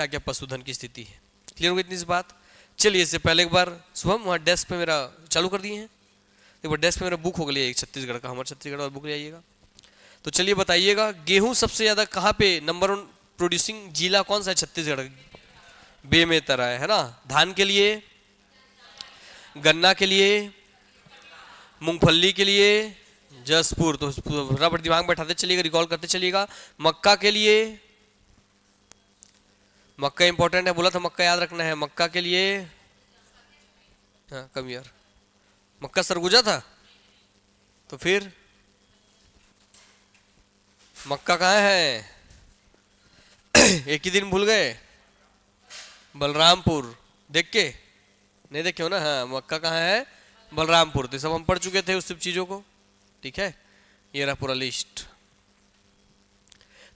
क्या क्या पशुधन की स्थिति है। क्लियर हो गई इतनी सी बात। चलिए इससे पहले एक बार शुभम वहाँ डेस्क पे मेरा चालू कर दिए हैं, एक बार डेस्क पे मेरा बुक हो गया एक छत्तीसगढ़ का, हमारे छत्तीसगढ़ वाला बुक ले आइएगा। तो चलिए बताइएगा, गेहूं सबसे ज्यादा कहाँ पे नंबर 1 प्रोड्यूसिंग जिला कौन सा है छत्तीसगढ़? बेमेतरा है ना। धान के लिए, गन्ना के लिए, मूंगफली के लिए जसपुर। तो बराबर दिमाग बैठाते चलिएगा, रिकॉल करते चलिएगा। मक्का के लिए, मक्का इंपॉर्टेंट है, बोला था मक्का याद रखना है। मक्का के लिए हाँ कम यार, मक्का सरगुजा था तो फिर मक्का कहाँ है? एक ही दिन भूल गए, बलरामपुर। देख के नहीं देखे हो ना? हाँ मक्का कहाँ है? बलरामपुर। तो सब हम पढ़ चुके थे उस सब चीजों को, ठीक है। ये रहा पूरा लिस्ट।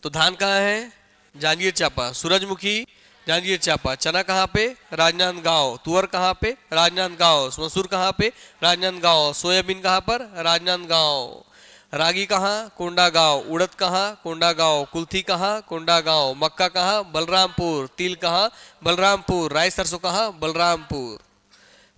तो धान कहाँ है? जांजगीर चांपा। सूरजमुखी जांजगीर चांपा। चना कहाँ पे? राजनांदगांव। तुअर कहाँ पे? राजनांदगांव। मसूर कहाँ पे? राजनांदगांव। सोयाबीन कहाँ पर? राजनांदगांव। रागी कहाँ? कोंडागांव। उड़द कहाँ? कोंडागांव। कुल्थी कहाँ? कोंडागांव। मक्का कहाँ? बलरामपुर। तिल कहाँ? बलरामपुर। राई सरसों कहाँ? बलरामपुर।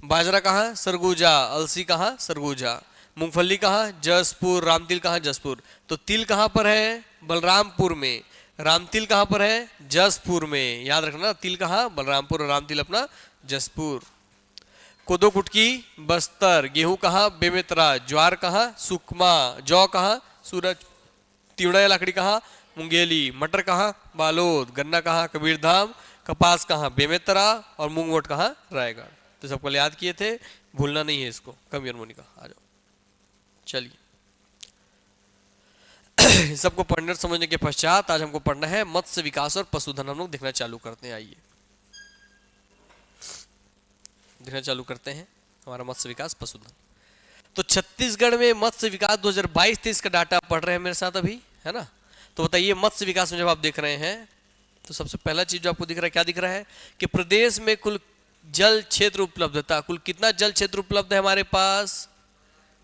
बाजरा कहाँ? सरगुजा। अलसी कहाँ? सरगुजा। मूंगफली कहाँ? जसपुर। रामतिल कहाँ? जसपुर। तो तिल कहाँ पर है? बलरामपुर में। रामतिल कहाँ पर है? जसपुर में। याद रखना, तिल कहाँ? बलरामपुर और रामतिल अपना जसपुर। कोदो कुटकी बस्तर। गेहूं कहाँ? बेमेतरा। ज्वार कहाँ? सुकमा। जौ कहाँ? सूरज। तिवड़ा या लकड़ी कहाँ? मुंगेली। मटर कहाँ? बालोद। गन्ना कहाँ? कबीरधाम। कपास कहाँ? बेमेतरा। और मूंगवोट कहाँ? रायगढ़। तो सबको याद किए थे, भूलना नहीं है इसको। कम मोनिका आ जाओ। चलिए सबको पढ़ने और समझने के पश्चात आज हमको पढ़ना है मत्स्य विकास और पशुधन। हम लोग देखना चालू करते हैं। आइए देखना चालू करते हैं हमारा मत्स्य विकास पशुधन। तो छत्तीसगढ़ में मत्स्य विकास 2022-23 का डाटा पढ़ रहे हैं मेरे साथ अभी, है ना। तो बताइए मत्स्य विकास में जब आप देख रहे हैं तो सबसे पहला चीज जो आपको दिख रहा है, क्या दिख रहा है कि प्रदेश में कुल जल क्षेत्र उपलब्धता, कुल कितना जल क्षेत्र उपलब्ध है हमारे पास?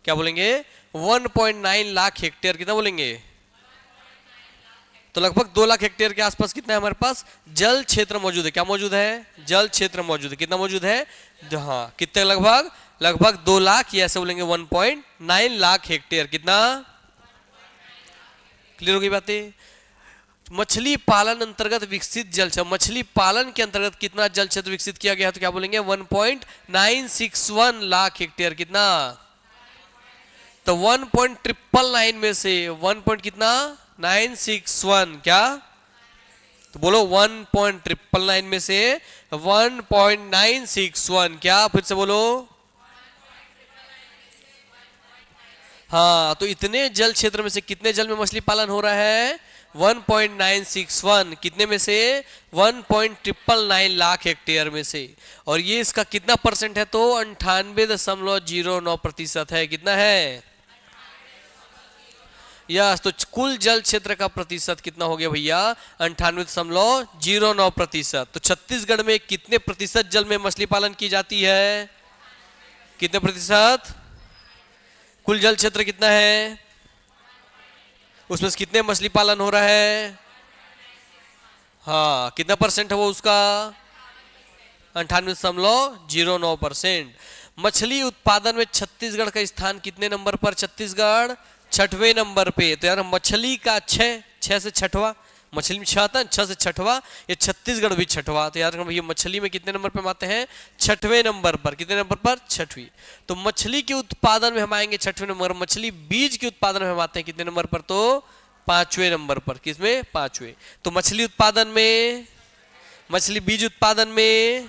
क्या बोलेंगे? 1.9 लाख हेक्टेयर। कितना बोलेंगे? तो लगभग 2 लाख हेक्टेयर के आसपास कितना है हमारे पास जल क्षेत्र मौजूद है। क्या मौजूद है? जल क्षेत्र मौजूद है। कितना मौजूद है? हाँ कितने? लगभग 2 लाख, या ऐसे बोलेंगे 1.9 लाख हेक्टेयर। कितना? क्लियर हो गई बातें? मछली पालन अंतर्गत विकसित जल क्षेत्र, मछली पालन के अंतर्गत कितना जल क्षेत्र विकसित किया गया है? तो क्या बोलेंगे? 1.961 लाख हेक्टेयर। कितना? तो 1.999 में से 1. कितना? 961। क्या? तो बोलो 1.999 में से 1.961। क्या? फिर से बोलो। हाँ तो इतने जल क्षेत्र में से कितने जल में मछली पालन हो रहा है? 1.961। कितने में से? 1.999 लाख हेक्टेयर में से। और ये इसका कितना परसेंट है? तो 98.09% है। कितना है? यस। तो कुल जल क्षेत्र का प्रतिशत कितना हो गया भैया? 98.09%। तो छत्तीसगढ़ में कितने प्रतिशत जल में मछली पालन की जाती है? कितने प्रतिशत? कुल जल क्षेत्र कितना है? उसमें से कितने मछली पालन हो रहा है? हाँ कितना परसेंट है वो उसका? 98.09%। मछली उत्पादन में छत्तीसगढ़ का स्थान कितने नंबर पर? छत्तीसगढ़ 6वें नंबर पे। तो यार मछली का 6 से 6वां, मछली में 6 आता है, 6 से 6वां, ये छत्तीसगढ़ भी 6वां। तो यार ये मछली में कितने नंबर पे हम आते हैं? 6वें नंबर पर। कितने नंबर पर? 6वीं। तो मछली के उत्पादन में हम आएंगे 6वें नंबर। मछली बीज के उत्पादन में हम आते हैं कितने नंबर पर? तो 5वें नंबर पर। किसमें? 5वें। तो मछली उत्पादन में, मछली बीज उत्पादन में,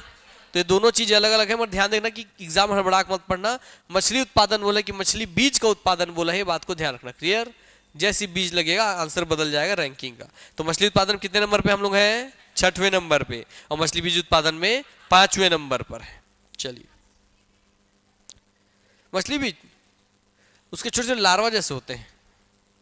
तो ये दोनों चीज अलग अलग है। मगर ध्यान देना कि एग्जाम हड़बड़ाक मत पढ़ना। मछली उत्पादन बोला कि मछली बीज का उत्पादन बोला है, बात को ध्यान रखना। क्लियर? जैसी बीज लगेगा आंसर बदल जाएगा रैंकिंग का। तो मछली उत्पादन कितने नंबर पे हम लोग हैं? 6वें नंबर पे। और मछली बीज उत्पादन में 5वें नंबर पर है। चलिए मछली बीज, उसके छोटे छोटे लार्वा जैसे होते हैं।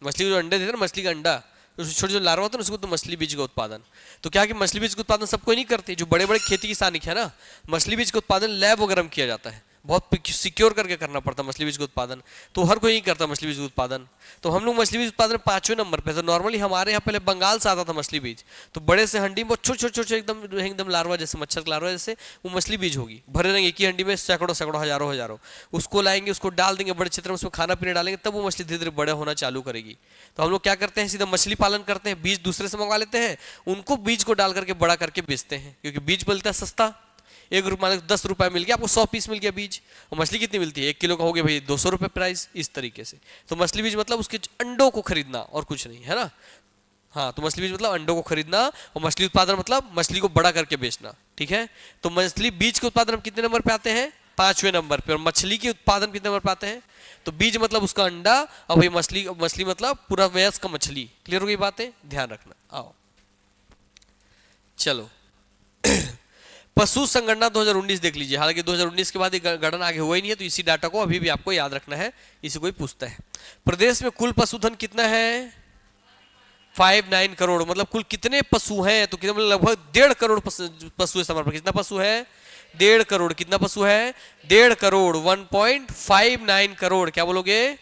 मछली जो अंडे देते हैं ना, मछली का अंडा, छोटे छोटे लार्वा होते हैं उसको तो मछली बीज का उत्पादन। तो क्या कि मछली बीज का उत्पादन सबको नहीं करते, जो बड़े बड़े खेती किसान है ना, मछली बीज का उत्पादन लैब वगैरह में किया जाता है। बहुत सिक्योर करके करना पड़ता है मछली बीज का उत्पादन, तो हर कोई नहीं करता मछली बीज उत्पादन। तो हम लोग मछली बीज उत्पादन 5वें नंबर पे। तो नॉर्मली हमारे यहाँ पहले बंगाल से आता था मछली बीज, तो बड़े से हंडी में छोटे छोटे छोटे एकदम लार्वा जैसे, मच्छर का लार्वा जैसे, वो मछली बीज होगी, भरे रहेंगे एक ही हंडी में सैकड़ों सैकड़ों हजारों हजारों, उसको लाएंगे, उसको डाल देंगे बड़े क्षेत्र में, उसमें खाना पीना डालेंगे, तब वो मछली धीरे धीरे बड़े होना चालू करेगी। तो हम लोग क्या करते हैं, सीधा मछली पालन करते हैं, बीज दूसरे से मंगवा लेते हैं, उनको बीज को डाल करके बड़ा करके बेचते हैं, क्योंकि बीज मिलता है सस्ता। 1 रुपये 10 रुपये मिल गया आपको, 100 पीस मिल गया बीज। और मछली कितनी मिलती है, 1 किलो का हो गया भाई 200 रुपये प्राइस, इस तरीके से। तो मछली बीज मतलब उसके अंडों को खरीदना और कुछ नहीं है ना। हाँ, तो मछली बीज मतलब अंडों को खरीदना, और मछली उत्पादन मतलब मछली को बड़ा करके बेचना, ठीक है। तो मछली बीज के उत्पादन हम कितने नंबर पे आते हैं, 5वें नंबर पे। और मछली के उत्पादन कितने नंबर पे आते हैं, तो बीज मतलब उसका अंडा, और भाई मछली मतलब पूरा वयस्क मछली। क्लियर हो गई बातें, ध्यान रखना। आओ चलो पशु संगणना 2019 देख लीजिए। हालांकि 2019 के बाद गणना आगे हुआ ही नहीं है, तो इसी डाटा को अभी भी आपको याद रखना है, इसी कोई पूछता है। प्रदेश में कुल पशुधन कितना है, 59 करोड़। मतलब कुल कितने पशु हैं, तो कितने, मतलब लगभग 1.5 करोड़ पशु है हमारे पास। कितना पशु है, 1.5 करोड़। कितना पशु है, 1.5 करोड़, 1.59 करोड़। क्या बोलोगे,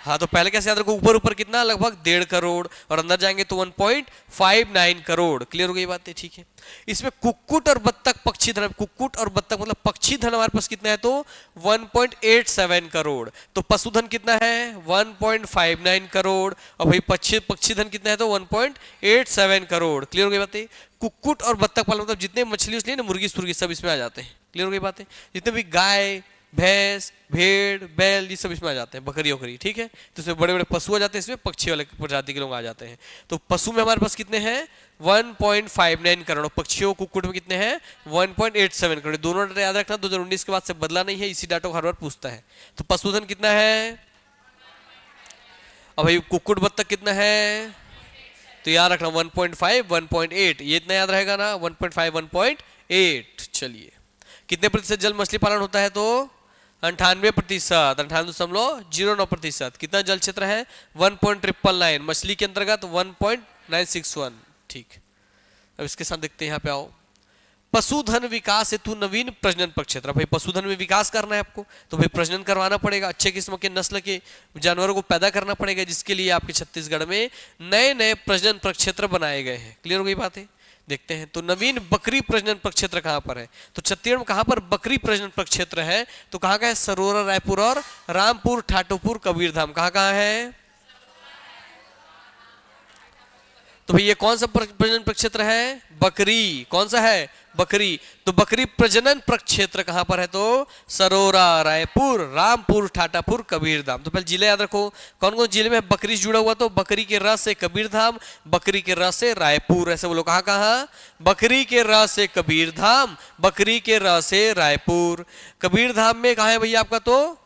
हाँ, तो पहले कैसे याद रखो, ऊपर ऊपर कितना, लगभग 1.5 करोड़, और अंदर जाएंगे तो 1.59 करोड़। क्लियर हो गई बात है, ठीक है। इसमें कुक्कुट और बत्तख पक्षी धन, कुक्कुट और बत्तख मतलब पक्षी धन हमारे पास कितना है, तो 1.87 करोड़। तो पशुधन कितना है, 1.59 करोड़, और भाई पक्षी धन कितना है, तो 1.87 करोड़। क्लियर हो गई बात है। कुक्कुट और बत्तख पालन मतलब जितने मछली उछली ना, मुर्गी सुर्गी सब इसमें आ जाते हैं। क्लियर हो गई बात है। जितने भी गाय भैंस भेड़ बैल ये सब इसमें आ जाते हैं, बकरी वकरी, ठीक है। तो इसमें बड़े बड़े पशु आ जाते हैं, इसमें पक्षी वाले प्रजाति के लोग आ जाते हैं। तो पशु में हमारे पास कितने हैं, 1.59 करोड़। पक्षियों कुक्कुट में कितने हैं, 1.87 करोड़। दोनों डाटा याद रखना, 2019 के बाद से बदला नहीं है, इसी डाटा को हर बार पूछता है। तो पशुधन कितना है, अब भाई कुक्कुट बत्तख कितना है, तो याद रखना 1.5 1.8, ये इतना याद रहेगा ना, 1.5 1.8। चलिए, कितने प्रतिशत जल मछली पालन होता है, तो 98%, 98.09%। कितना जल क्षेत्र है, 1.999। मछली के अंतर्गत 1.961। ठीक, अब इसके साथ देखते हैं, यहाँ पे आओ। पशुधन विकास हेतु नवीन प्रजनन प्रक्षेत्र। भाई पशुधन में विकास करना है आपको, तो भाई प्रजनन करवाना पड़ेगा, अच्छे किस्म के नस्ल के जानवरों को पैदा करना पड़ेगा, जिसके लिए आपके छत्तीसगढ़ में नए नए प्रजनन प्रक्षेत्र बनाए गए हैं। क्लियर हो गई बात है, देखते हैं। तो नवीन बकरी प्रजनन प्रक्षेत्र कहाँ पर है, तो छत्तीसगढ़ में कहाँ पर बकरी प्रजनन प्रक्षेत्र है, तो कहाँ का है, सरोरा, रायपुर और रामपुर, ठाटोपुर, कबीरधाम। कहाँ कहाँ है, तो भाई ये कौन सा प्रजनन प्रक्षेत्र है, बकरी। कौन सा है, बकरी। तो बकरी प्रजनन प्रक्षेत्र कहां पर है, तो सरोरा, रायपुर, रामपुर, ठाटापुर, कबीरधाम। तो पहले जिले याद रखो, कौन कौन जिले में बकरी जुड़ा हुआ, तो बकरी के र से कबीरधाम, बकरी के र से रायपुर। ऐसे बोलो, कहाँ कहाँ, बकरी के र से कबीरधाम, बकरी के र से रायपुर। कबीरधाम में कहाँ है भैया आपका, तो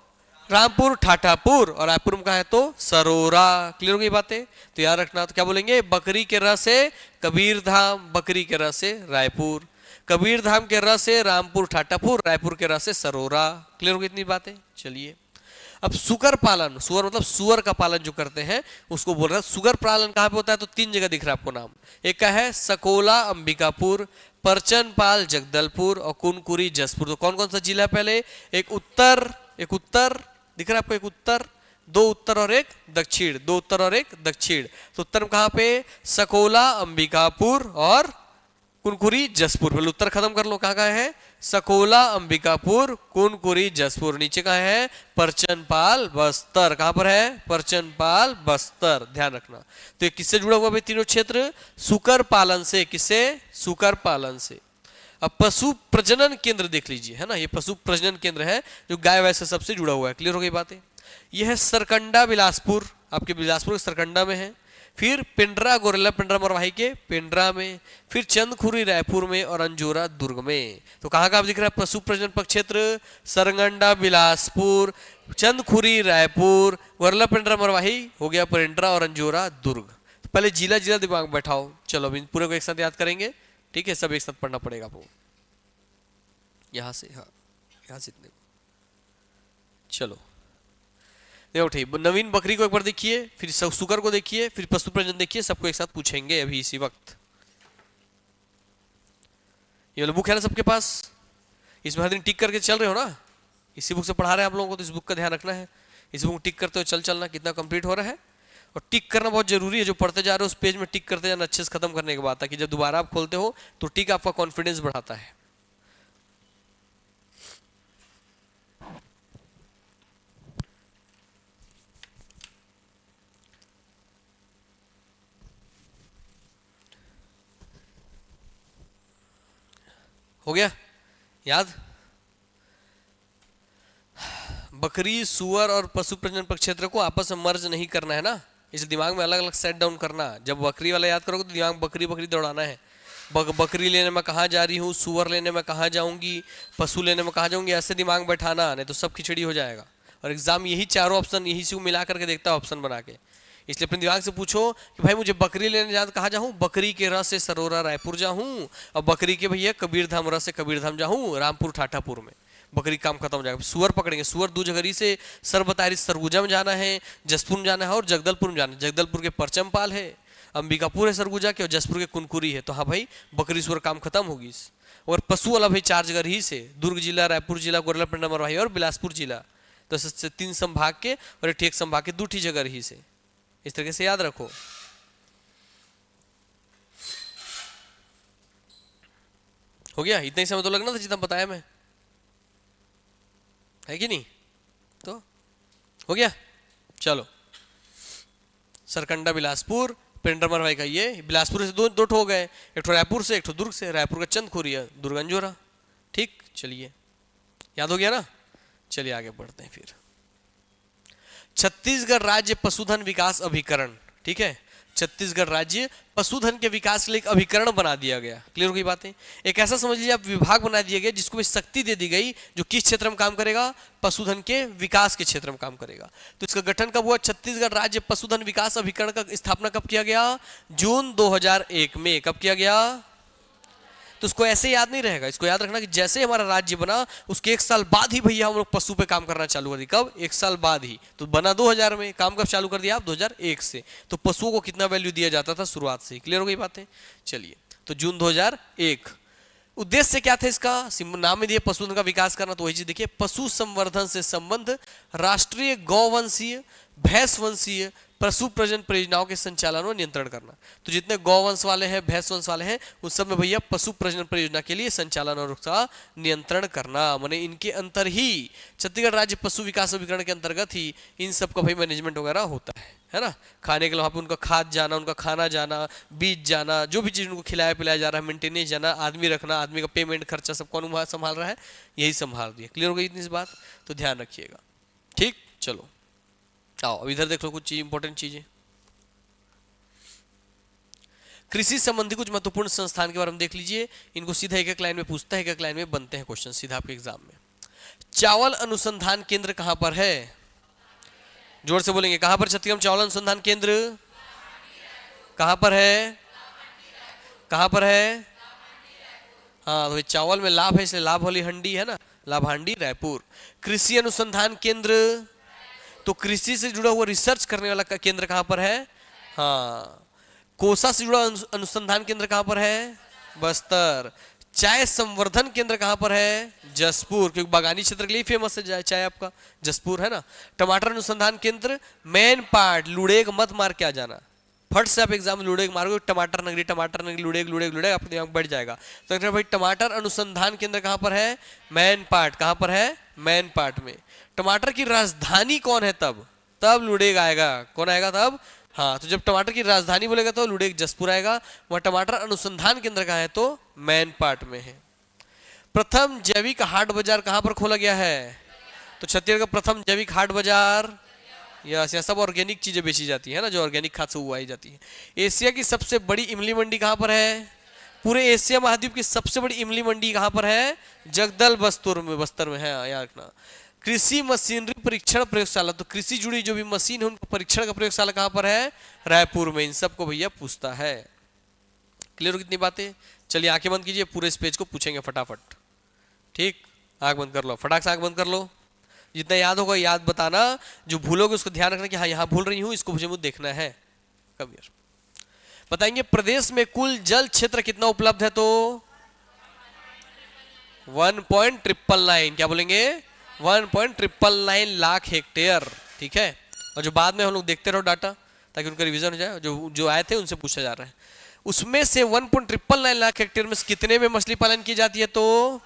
रामपुर, ठाठापुर, और रायपुर में कहा है, तो सरोरा। क्लियर हो गई बातें, तो याद रखना। तो क्या बोलेंगे, बकरी के रस से कबीरधाम, बकरी के रस से रायपुर, कबीरधाम के रस से रामपुर, ठाठापुर, रायपुर के रस से सरोरा। क्लियर हो गई इतनी बातें। चलिए, अब सुकर पालन, सुअर मतलब सुअर का पालन जो करते हैं उसको बोल रहा है। सुगर पालन कहाँ पे होता है, तो 3 जगह दिख रहा है आपको नाम। एक का है सकोला अंबिकापुर, परचनपाल जगदलपुर, और कुनकुरी जसपुर। तो कौन कौन सा जिला है, पहले एक उत्तर दिख रहा है आपको, एक उत्तर, 2 उत्तर और एक दक्षिण, 2 उत्तर और एक दक्षिण। तो उत्तर में कहाँ पे, सकोला अंबिकापुर और कुनकुरी जसपुर। पहले उत्तर खत्म कर लो, कहाँ कहाँ है, सकोला अंबिकापुर, कुनकुरी जसपुर। नीचे कहाँ है, परचनपाल बस्तर। कहाँ पर है, परचनपाल बस्तर, ध्यान रखना। तो ये किससे जुड़ा हुआ भाई, तीनों क्षेत्र सुकर पालन से। किससे, सुकर पालन से। अब पशु प्रजनन केंद्र देख लीजिए, है ना, ये पशु प्रजनन केंद्र है जो गाय वैसे सबसे जुड़ा हुआ है। क्लियर हो गई बातें। यह है सरकंडा बिलासपुर, आपके बिलासपुर के सरकंडा में है। फिर पिंडरा गोरेला पिंडरा मरवाही के पिंडरा में, फिर चंदखुरी रायपुर में, और अंजोरा दुर्ग में। तो कहाँ का दिख रहा है पशु प्रजनन प्रक्षेत्र, सरगंडा बिलासपुर, चंदखुरी रायपुर, गोरेला पिंडरा मरवाही हो गया, पिंडरा और अंजोरा दुर्ग। तो पहले जिला जिला दिमाग में बैठाओ। चलो अभी पूरे को एक साथ याद करेंगे, ठीक है, सब एक साथ पढ़ना पड़ेगा आपको। यहां से, हाँ यहां से इतने, चलो उठे। नवीन बकरी को एक बार देखिए, फिर सुकर को देखिए, फिर पशु प्रजनन देखिए, सबको एक साथ पूछेंगे अभी इसी वक्त। ये वाला बुक है ना सबके पास, इसमें हर दिन टिक करके चल रहे हो ना, इसी बुक से पढ़ा रहे हैं आप लोगों को, तो इस बुक का ध्यान रखना है। इस बुक टिक करते हुए चल चलना कितना कंप्लीट हो रहा है, और टिक करना बहुत जरूरी है। जो पढ़ते जा रहे हो उस पेज में टिक करते जाना अच्छे से खत्म करने के बाद, ताकि जब दोबारा आप खोलते हो तो टिक आपका कॉन्फिडेंस बढ़ाता है। हो गया याद? बकरी, सुअर और पशु प्रजनन प्रक्षेत्र को आपस में मर्ज नहीं करना है ना, इसे दिमाग में अलग अलग सेट डाउन करना। जब बकरी वाला याद करोगे तो दिमाग बकरी बकरी दौड़ाना है। बकरी लेने में कहाँ जा रही हूँ, सुअर लेने में कहाँ जाऊंगी, पशु लेने में कहाँ जाऊंगी, ऐसे दिमाग बैठाना, नहीं तो सब खिचड़ी हो जाएगा। और एग्जाम यही चारों ऑप्शन यही से मिला करके देखता है ऑप्शन बना के। इसलिए अपने दिमाग से पूछो कि भाई मुझे बकरी लेने जाना कहाँ जाऊँ, बकरी के रस से सरोरा रायपुर जाऊँ, और बकरी के भैया कबीरधाम रस से कबीरधाम जाऊँ रामपुर ठाठापुर में, बकरी काम खत्म हो जाएगा। सुअर पकड़ेंगे, सुअर दूजगरी से सरबतारी सरगुजा में जाना है, जसपुर में जाना है और जगदलपुर में जाना है। जगदलपुर के परचमपाल है, अंबिकापुर है सरगुजा के, और जसपुर के कुनकुरी है। तो हाँ भाई बकरी सुअर काम खत्म होगी। और पशु वाला भाई 4 जगह ही से, दुर्ग जिला, रायपुर जिला, गोरला पिंडा मरवाही और बिलासपुर जिला। तो 3 संभाग के और एक संभाग के 2 जगह ही से। इस तरीके से याद रखो। हो गया? इतना ही समय तो लगना था जितना बताया मैं, है कि नहीं? तो हो गया। चलो, सरकंडा बिलासपुर, पिंडर मरवाई का ये बिलासपुर से दो हो गए, एक ठो रायपुर से, एक ठो दुर्ग से। रायपुर का चंदखोरिया, दुर्ग अंजोरा। ठीक, चलिए याद हो गया ना? चलिए आगे बढ़ते हैं फिर। छत्तीसगढ़ राज्य पशुधन विकास अभिकरण, ठीक है, छत्तीसगढ़ राज्य पशुधन के विकास के लिए एक अभिकरण बना दिया गया। क्लियर हो गई बातें? एक ऐसा समझ लीजिए आप विभाग बना दिया गया जिसको शक्ति दे दी गई, जो किस क्षेत्र में काम करेगा? पशुधन के विकास के क्षेत्र में काम करेगा। तो इसका गठन कब हुआ? छत्तीसगढ़ राज्य पशुधन विकास अभिकरण का स्थापना कब किया गया? जून 2001 में। कब किया गया? तो उसको ऐसे याद नहीं रहेगा, इसको याद रखना कि जैसे हमारा राज्य बना उसके 1 साल बाद ही भैया हम लोग पशु पे काम करना चालू कर दिया। कब? 1 साल बाद ही। तो बना 2000 में, काम कब चालू कर दिया आप? 2001 से। तो पशुओं को कितना वैल्यू दिया जाता था शुरुआत से ही। क्लियर हो गई बातें? चलिए, तो जून 2001। उद्देश्य क्या था इसका? नाम में दिए पशुधन का विकास करना। तो वही चीज देखिए, पशु संवर्धन से संबंध राष्ट्रीय गौवंशीय, भैंसवंशीय पशु प्रजनन परियोजनाओं के संचालन और नियंत्रण करना। तो जितने गौवंश वाले हैं, भैंस वंश वाले हैं, उन सब में भैया पशु प्रजनन परियोजना के लिए संचालन और उसका नियंत्रण करना। माने इनके अंतर ही, छत्तीसगढ़ राज्य पशु विकास अभिकरण के अंतर्गत ही इन सब का भाई मैनेजमेंट वगैरह होता है ना। खाने के लिए वहाँ पे उनका खाद जाना, उनका खाना जाना, बीज जाना, जो भी चीज़ उनको खिलाया पिलाया जा रहा है, मेंटेनेंस जाना, आदमी रखना, आदमी का पेमेंट खर्चा सब कौन संभाल रहा है? यही संभाल रही है। क्लियर हो गई इतनी बात? तो ध्यान रखिएगा। ठीक, चलो आओ अब इधर देख लो कुछ चीज, इंपॉर्टेंट चीजें। कृषि संबंधी कुछ महत्वपूर्ण संस्थान के बारे में देख लीजिए। इनको सीधा एक एक लाइन में पूछता है, एक एक लाइन में बनते हैं क्वेश्चन सीधा आपके एग्जाम में। चावल अनुसंधान केंद्र कहां पर है? जोर से बोलेंगे, कहां पर छत्तीसगढ़ चावल अनुसंधान केंद्र कहां पर है? कहां पर है? हाँ, तो चावल में लाभ है इसलिए लाभ वाली हंडी है ना, लाभांडी रायपुर। कृषि अनुसंधान केंद्र, तो कृषि से जुड़ा हुआ रिसर्च करने वाला का केंद्र कहां पर है? हाँ। कोसा से जुड़ा अनुसंधान केंद्र कहां पर है? बस्तर। चाय संवर्धन केंद्र कहां पर है? जसपुर, क्योंकि बागानी क्षेत्र के लिए फेमस है चाय आपका, जसपुर है ना। टमाटर अनुसंधान केंद्र मेन पार्ट, लुड़ेग मत मार के आ जाना, फट से आप एग्जाम में लुड़ेग मारोगे, टमाटर नगरी लुड़ेग लुड़ेग लुड़ेग आपके दिमाग बैठ जाएगा। तो भाई टमाटर अनुसंधान केंद्र कहां पर है? Main part. कहां पर है? मेन पार्ट में। टमाटर की राजधानी कौन है? तब लुड़ेग आएगा। कौन आएगा तब? हाँ, तो जब टमाटर की राजधानी बोलेगा तो लुड़ेग जसपुर आएगा। वह टमाटर अनुसंधान केंद्र कहाँ है? तो मेन पार्ट में है। प्रथम जैविक हाट बाजार कहाँ पर खोला गया है? तो छत्तीसगढ़ का प्रथम जैविक हाट बाजार, यस, यहाँ सब ऑर्गेनिक चीजें बेची जाती है ना, जो ऑर्गेनिक खाद से उगाई जाती है। एशिया की सबसे बड़ी इमली मंडी कहाँ पर है? पूरे एशिया महाद्वीप की सबसे बड़ी इमली मंडी कहाँ पर है? जगदल बस्तर में है, याद रखना। कृषि मशीनरी परीक्षण प्रयोगशाला, तो कृषि जुड़ी जो भी मशीन है उनका परीक्षण का प्रयोगशाला कहां पर है? रायपुर में। इन सबको भैया पूछता है। क्लियर हो कितनी बातें? चलिए आंखें बंद कीजिए, पूरे इस पेज को पूछेंगे फटाफट। ठीक, आंख बंद कर लो, फटाक से आंख बंद कर लो। जितना याद होगा याद बताना, जो भूलोगे उसको ध्यान रखना कि हाँ यहाँ भूल रही हूँ, इसको मुझे देखना है। कब बताएंगे प्रदेश में कुल जल क्षेत्र कितना उपलब्ध है? तो 1.999। क्या बोलेंगे? 1.999 लाख हेक्टेयर, ठीक है। और जो बाद में हम लोग देखते रहो डाटा ताकि उनका रिवीजन हो जाए, जो जो आए थे उनसे पूछा जा रहा है। उसमें से 1.999 लाख हेक्टेयर में कितने में मछली पालन की जाती है? तो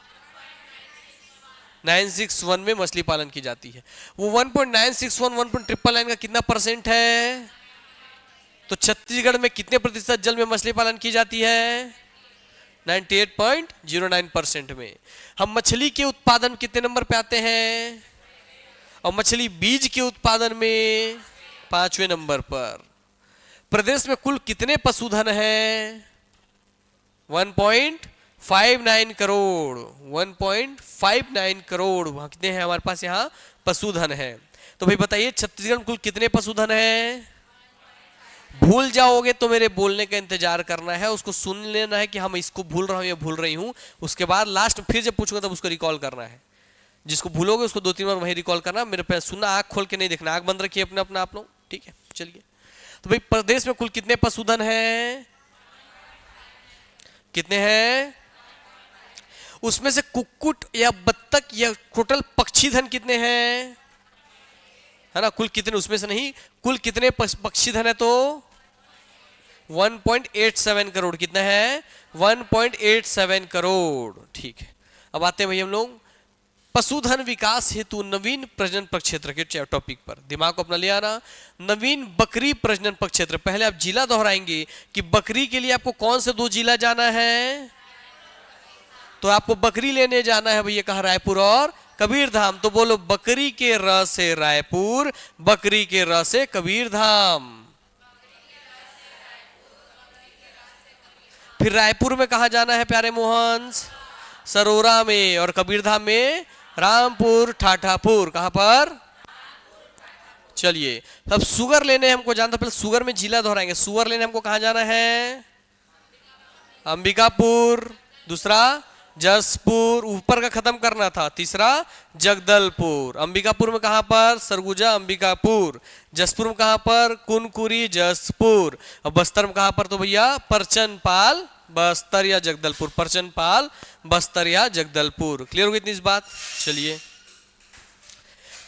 961 में मछली पालन की जाती है। वो 1.961 1.999 का कितना परसेंट है? तो छत्तीसगढ़ में कितने प्रतिशत जल में मछली पालन की जाती है? 98.09% में। हम मछली के उत्पादन कितने नंबर पे आते हैं? और मछली बीज के उत्पादन में 5वें नंबर पर। प्रदेश में कुल कितने पशुधन हैं? 1.59 करोड़। 1.59 करोड़ वहां कितने हैं हमारे पास यहाँ पशुधन है। तो भाई बताइए छत्तीसगढ़ में कुल कितने पशुधन है? भूल जाओगे तो मेरे बोलने का इंतजार करना है, उसको सुन लेना है कि हम इसको भूल रहा हूं या भूल रही हूं। उसके बाद लास्ट फिर जब पूछूंगा तब उसको रिकॉल करना है। जिसको भूलोगे उसको 2-3 बार वही रिकॉल करना, मेरे पे सुनना, आंख खोल के नहीं देखना, आंख बंद रखिए अपने अपना आप लोग, ठीक है। चलिए, तो भाई प्रदेश में कुल कितने पशुधन है? कितने हैं? उसमें से कुक्कुट या बत्तख या टोटल पक्षी धन कितने हैं? है ना, कुल कितने, उसमें से नहीं, कुल कितने पक्षी धन है? तो 1.87 करोड़। कितना है? 1.87 करोड़, ठीक है। अब आते हैं भाई हम लोग पशुधन विकास हेतु नवीन प्रजनन प्रक्षेत्र के टॉपिक पर। दिमाग को अपना ले आना। नवीन बकरी प्रजनन प्रक्षेत्र, पहले आप जिला दोहराएंगे कि बकरी के लिए आपको कौन से 2 जिला जाना है? तो आपको बकरी लेने जाना है भैया कहा? रायपुर और कबीरधाम। तो बोलो बकरी के र से रायपुर, बकरी के र से कबीरधाम। फिर रायपुर में कहा जाना है प्यारे मोहन? सरोरा में। और कबीरधाम में रामपुर ठाठापुर। कहां पर? चलिए, अब सुगर लेने हमको जाना था, पहले सुगर में जिला दोहराएंगे। सुगर लेने हमको कहां जाना है? अंबिकापुर। दूसरा जसपुर, ऊपर का खत्म करना था। तीसरा जगदलपुर। अंबिकापुर में कहां पर? सरगुजा अंबिकापुर। जसपुर में कहां पर? कुनकुरी जसपुर। और बस्तर में कहां पर? तो भैया परचनपाल बस्तर या जगदलपुर। परचनपाल बस्तर या जगदलपुर। क्लियर हो गई इतनी इस बात? चलिए,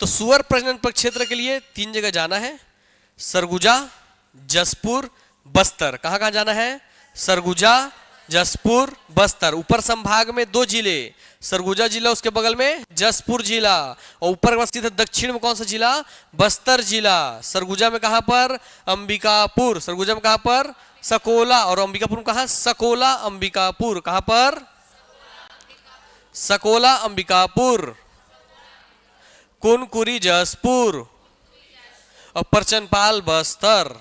तो सुअर प्रजनन प्रक्षेत्र के लिए 3 जगह जाना है, सरगुजा, जसपुर, बस्तर। कहां कहां जाना है? सरगुजा, जसपुर, बस्तर। ऊपर संभाग में 2 जिले, सरगुजा जिला, उसके बगल में जसपुर जिला, और ऊपर अवस्थित है दक्षिण में कौन सा जिला? बस्तर जिला। सरगुजा में कहां पर? अंबिकापुर। सरगुजा में कहां पर? सकोला। और अंबिकापुर में कहा? सकोला अंबिकापुर। कहां पर? सकोला अंबिकापुर। कुनकुरी जसपुर और परचनपाल बस्तर।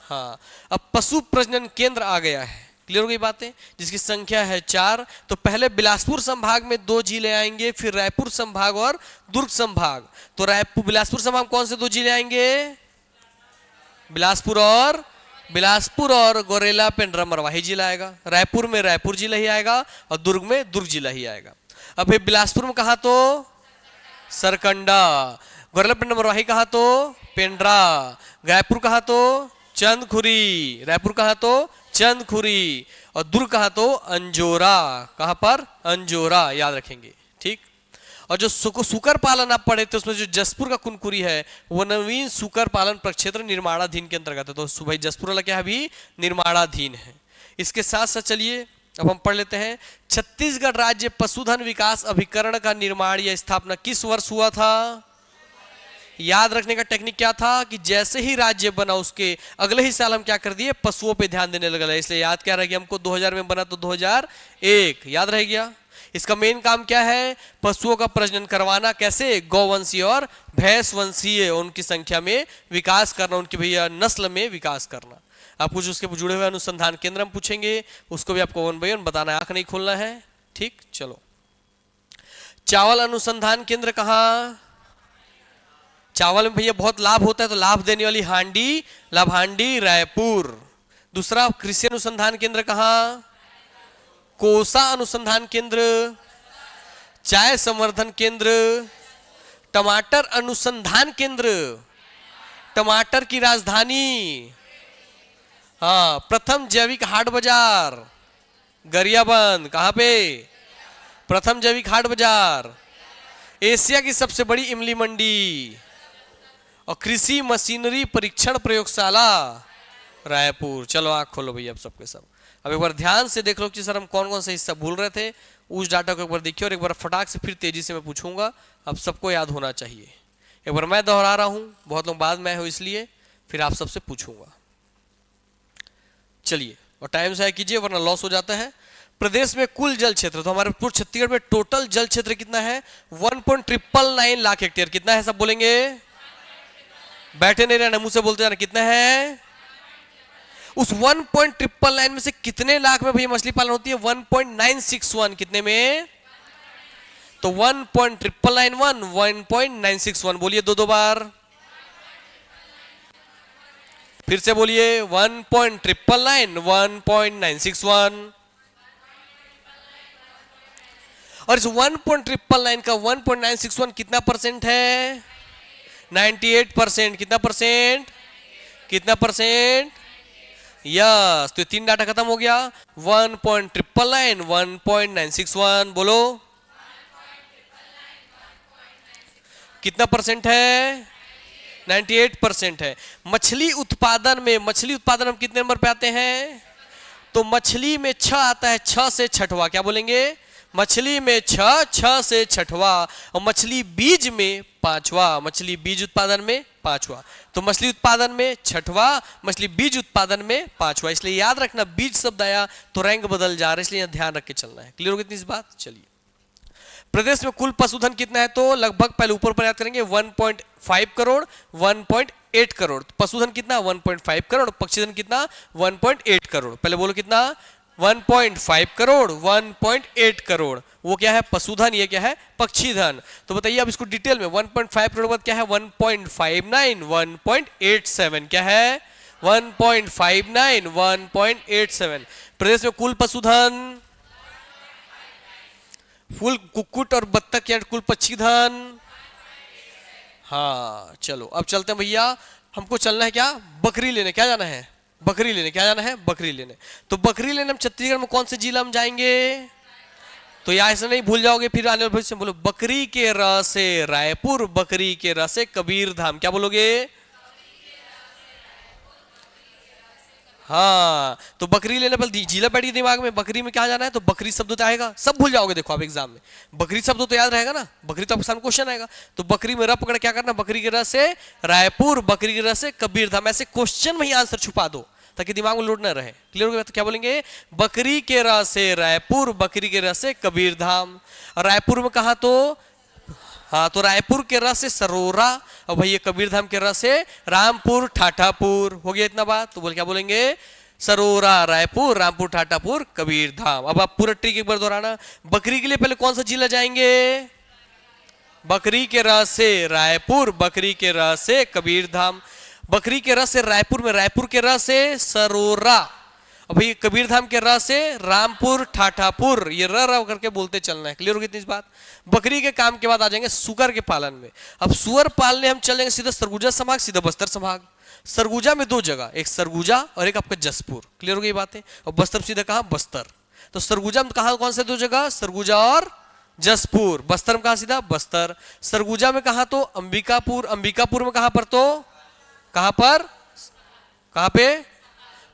हाँ, अब पशु प्रजनन केंद्र आ गया है। क्लियर हो गई बातें? जिसकी संख्या है 4। तो पहले बिलासपुर संभाग में 2 जिले आएंगे, फिर रायपुर संभाग और दुर्ग संभाग। तो रायपुर बिलासपुर संभाग कौन से 2 जिले आएंगे? बिलासपुर और गोरेला पेंड्रा मरवाही जिला आएगा। रायपुर में रायपुर जिला ही आएगा और दुर्ग में दुर्ग जिला ही आएगा। अब बिलासपुर में कहा? तो सरकंडा। गोरेला पेंड्रा मरवाही कहा? तो पेंड्रा। रायपुर कहा? तो चंदखुरी। रायपुर कहा? तो चंदखुरी। और दुर्ग कहा? तो अंजोरा। कहां पर? अंजोरा। याद रखेंगे, ठीक। और जो सुकर पालन आप पढ़े थे उसमें जो जसपुर का कुनकुरी है वो नवीन सुकर पालन प्रक्षेत्र निर्माणाधीन के अंतर्गत है। तो भाई जसपुर वाला क्या है? अभी निर्माणाधीन है। इसके साथ साथ चलिए अब हम पढ़ लेते हैं छत्तीसगढ़ राज्य पशुधन विकास अभिकरण का निर्माण या स्थापना किस वर्ष हुआ था? याद रखने का टेक्निक क्या था कि जैसे ही राज्य बना उसके अगले ही साल हम क्या कर दिए? पशुओं पे ध्यान देने लगा। इसलिए याद क्या रह गया हमको? 2000 में बना तो 2001 याद रह गया। इसका मेन काम क्या है? पशुओं का प्रजनन करवाना। कैसे? गौवंशीय और भैंस वंशीय उनकी संख्या में विकास करना, उनकी भैया नस्ल में विकास करना। आप कुछ उसके जुड़े हुए अनुसंधान केंद्र हम पूछेंगे, उसको भी आपको 1 बाय 1 बताना है, आंख नहीं खोलना है, ठीक। चलो, चावल अनुसंधान केंद्र कहाँ? चावल में भैया बहुत लाभ होता है, तो लाभ देने वाली हांडी, लाभांडी, रायपुर। दूसरा कृषि अनुसंधान केंद्र कहाँ? कोसा अनुसंधान केंद्र। चाय संवर्धन केंद्र, टमाटर अनुसंधान केंद्र, टमाटर की राजधानी, हाँ, प्रथम जैविक हाट बाजार गरियाबंद। कहां पे? प्रथम जैविक हाट बाजार। एशिया की सबसे बड़ी इमली मंडी और कृषि मशीनरी परीक्षण प्रयोगशाला रायपुर। चलो आँख खोलो भैया अब सबके सब। अब एक बार ध्यान से देख लो कि सर हम कौन कौन से हिस्सा भूल रहे थे, उस डाटा को एक बार देखिए और एक बार फटाक से फिर तेजी से मैं पूछूंगा। अब सबको याद होना चाहिए। एक बार मैं दोहरा रहा हूं, बहुत लोग बाद में आए हो इसलिए, फिर आप सबसे पूछूंगा। चलिए और टाइम से कीजिए वरना लॉस हो जाता है। प्रदेश में कुल जल क्षेत्र, तो हमारे पूरे छत्तीसगढ़ में टोटल जल क्षेत्र कितना है? 1.999 लाख हेक्टेयर। कितना है सब बोलेंगे? बैठे नहीं रहना, मुंह से बोलते जाना। कितना है? उस 1.999 में से कितने लाख में भैया मछली पालन होती है? 1.961। कितने में? तो 1.999 1.961। बोलिए दो बार, फिर से बोलिए 1.999 1.961। और इस 1.999 का 1.961 कितना परसेंट है? 98%। कितना परसेंट? कितना परसेंट? यस। तो 3 डाटा खत्म हो गया। 1.999 1.961 बोलो कितना परसेंट है? 98% है। मछली उत्पादन में, मछली उत्पादन हम कितने नंबर पे आते हैं? तो मछली में 6 आता है, 6 से छठवा। क्या बोलेंगे? मछली में 6 से छठवा। और मछली बीज में 5वां। मछली बीज उत्पादन में 5वां। तो मछली उत्पादन में 6वां, मछली बीज उत्पादन में 5वां। इसलिए याद रखना, बीज शब्द आया तो रैंक बदल जा रहा है, इसलिए ध्यान रख के चलना है। क्लियर हो गई इस बात? चलिए, प्रदेश में कुल पशुधन कितना है? तो लगभग पहले ऊपर याद करेंगे 1.5 करोड़ 1.8 करोड़। पशुधन कितना? 1.5 करोड़। पक्षीधन कितना? 1.8 करोड़। पहले बोलो कितना? 1.5 करोड़ 1.8 करोड़। वो क्या है? पशुधन। ये क्या है? पक्षीधन। तो बताइए अब इसको डिटेल में। 1.5 करोड़ बाद क्या है? 1.59 1.87। क्या है? 1.59 1.87। प्रदेश में कुल पशुधन, फुल कुक्कुट और बत्तख या कुल पक्षीधन। हाँ चलो अब चलते हैं भैया। हमको चलना है क्या? बकरी लेने। क्या जाना है? बकरी लेने। क्या जाना है? बकरी लेने। तो बकरी लेने हम छत्तीसगढ़ में कौन से जिला में जाएंगे? तो यहाँ ऐसे नहीं भूल जाओगे, फिर आने वाले से बोलो बकरी के र से रायपुर, बकरी के र से कबीर धाम। क्या बोलोगे? हाँ, तो बकरी लेने पर जिला बैठी दिमाग में, बकरी में क्या जाना है? तो बकरी शब्द तो आएगा, सब भूल जाओगे। देखो आप एग्जाम में बकरी शब्द तो याद रहेगा ना, बकरी तो आपका क्वेश्चन आएगा। तो बकरी में र पकड़ क्या करना? बकरी के र से रायपुर, बकरी के र से कबीर धाम। ऐसे क्वेश्चन में ही आंसर छुपा दो ताकि दिमाग में लोड न रहे। क्लियर हो गया? तो क्या बोलेंगे? बकरी के र से रायपुर, बकरी के र से कबीर धाम। रायपुर में कहा? तो हाँ, तो रायपुर के र से सरोरा, और भैया कबीर धाम के र से रामपुर ठाठापुर। हो गया इतना बात? तो बोल क्या बोलेंगे? सरोरा, रायपुर, रामपुर, ठाठापुर, कबीर धाम। अब आप पूरा ट्रिक एक बार दोहराना। बकरी के लिए पहले कौन सा जिला जाएंगे? बकरी के र से रायपुर, बकरी के र से कबीर धाम। बकरी के र से रायपुर में, रायपुर के र से सरोरा, अब ये कबीर धाम के र से रामपुर ठाठापुर। ये र करके बोलते चलना है। क्लियर होगी इतनी बात? बकरी के काम के बाद आ जाएंगे सुगर के पालन में। अब सुअर पालने हम चलेंगे सीधा सरगुजा संभाग, सीधा बस्तर संभाग। सरगुजा में 2 जगह, एक सरगुजा और एक आपका जसपुर। क्लियर हो गई बातें? और बस्तर सीधा कहा? बस्तर। तो सरगुजा में कहा? कौन से 2 जगह? सरगुजा और जसपुर। बस्तर में कहा? सीधा बस्तर। सरगुजा में कहा? तो अंबिकापुर। अंबिकापुर में कहां पर? तो कहां पर? कहां पे?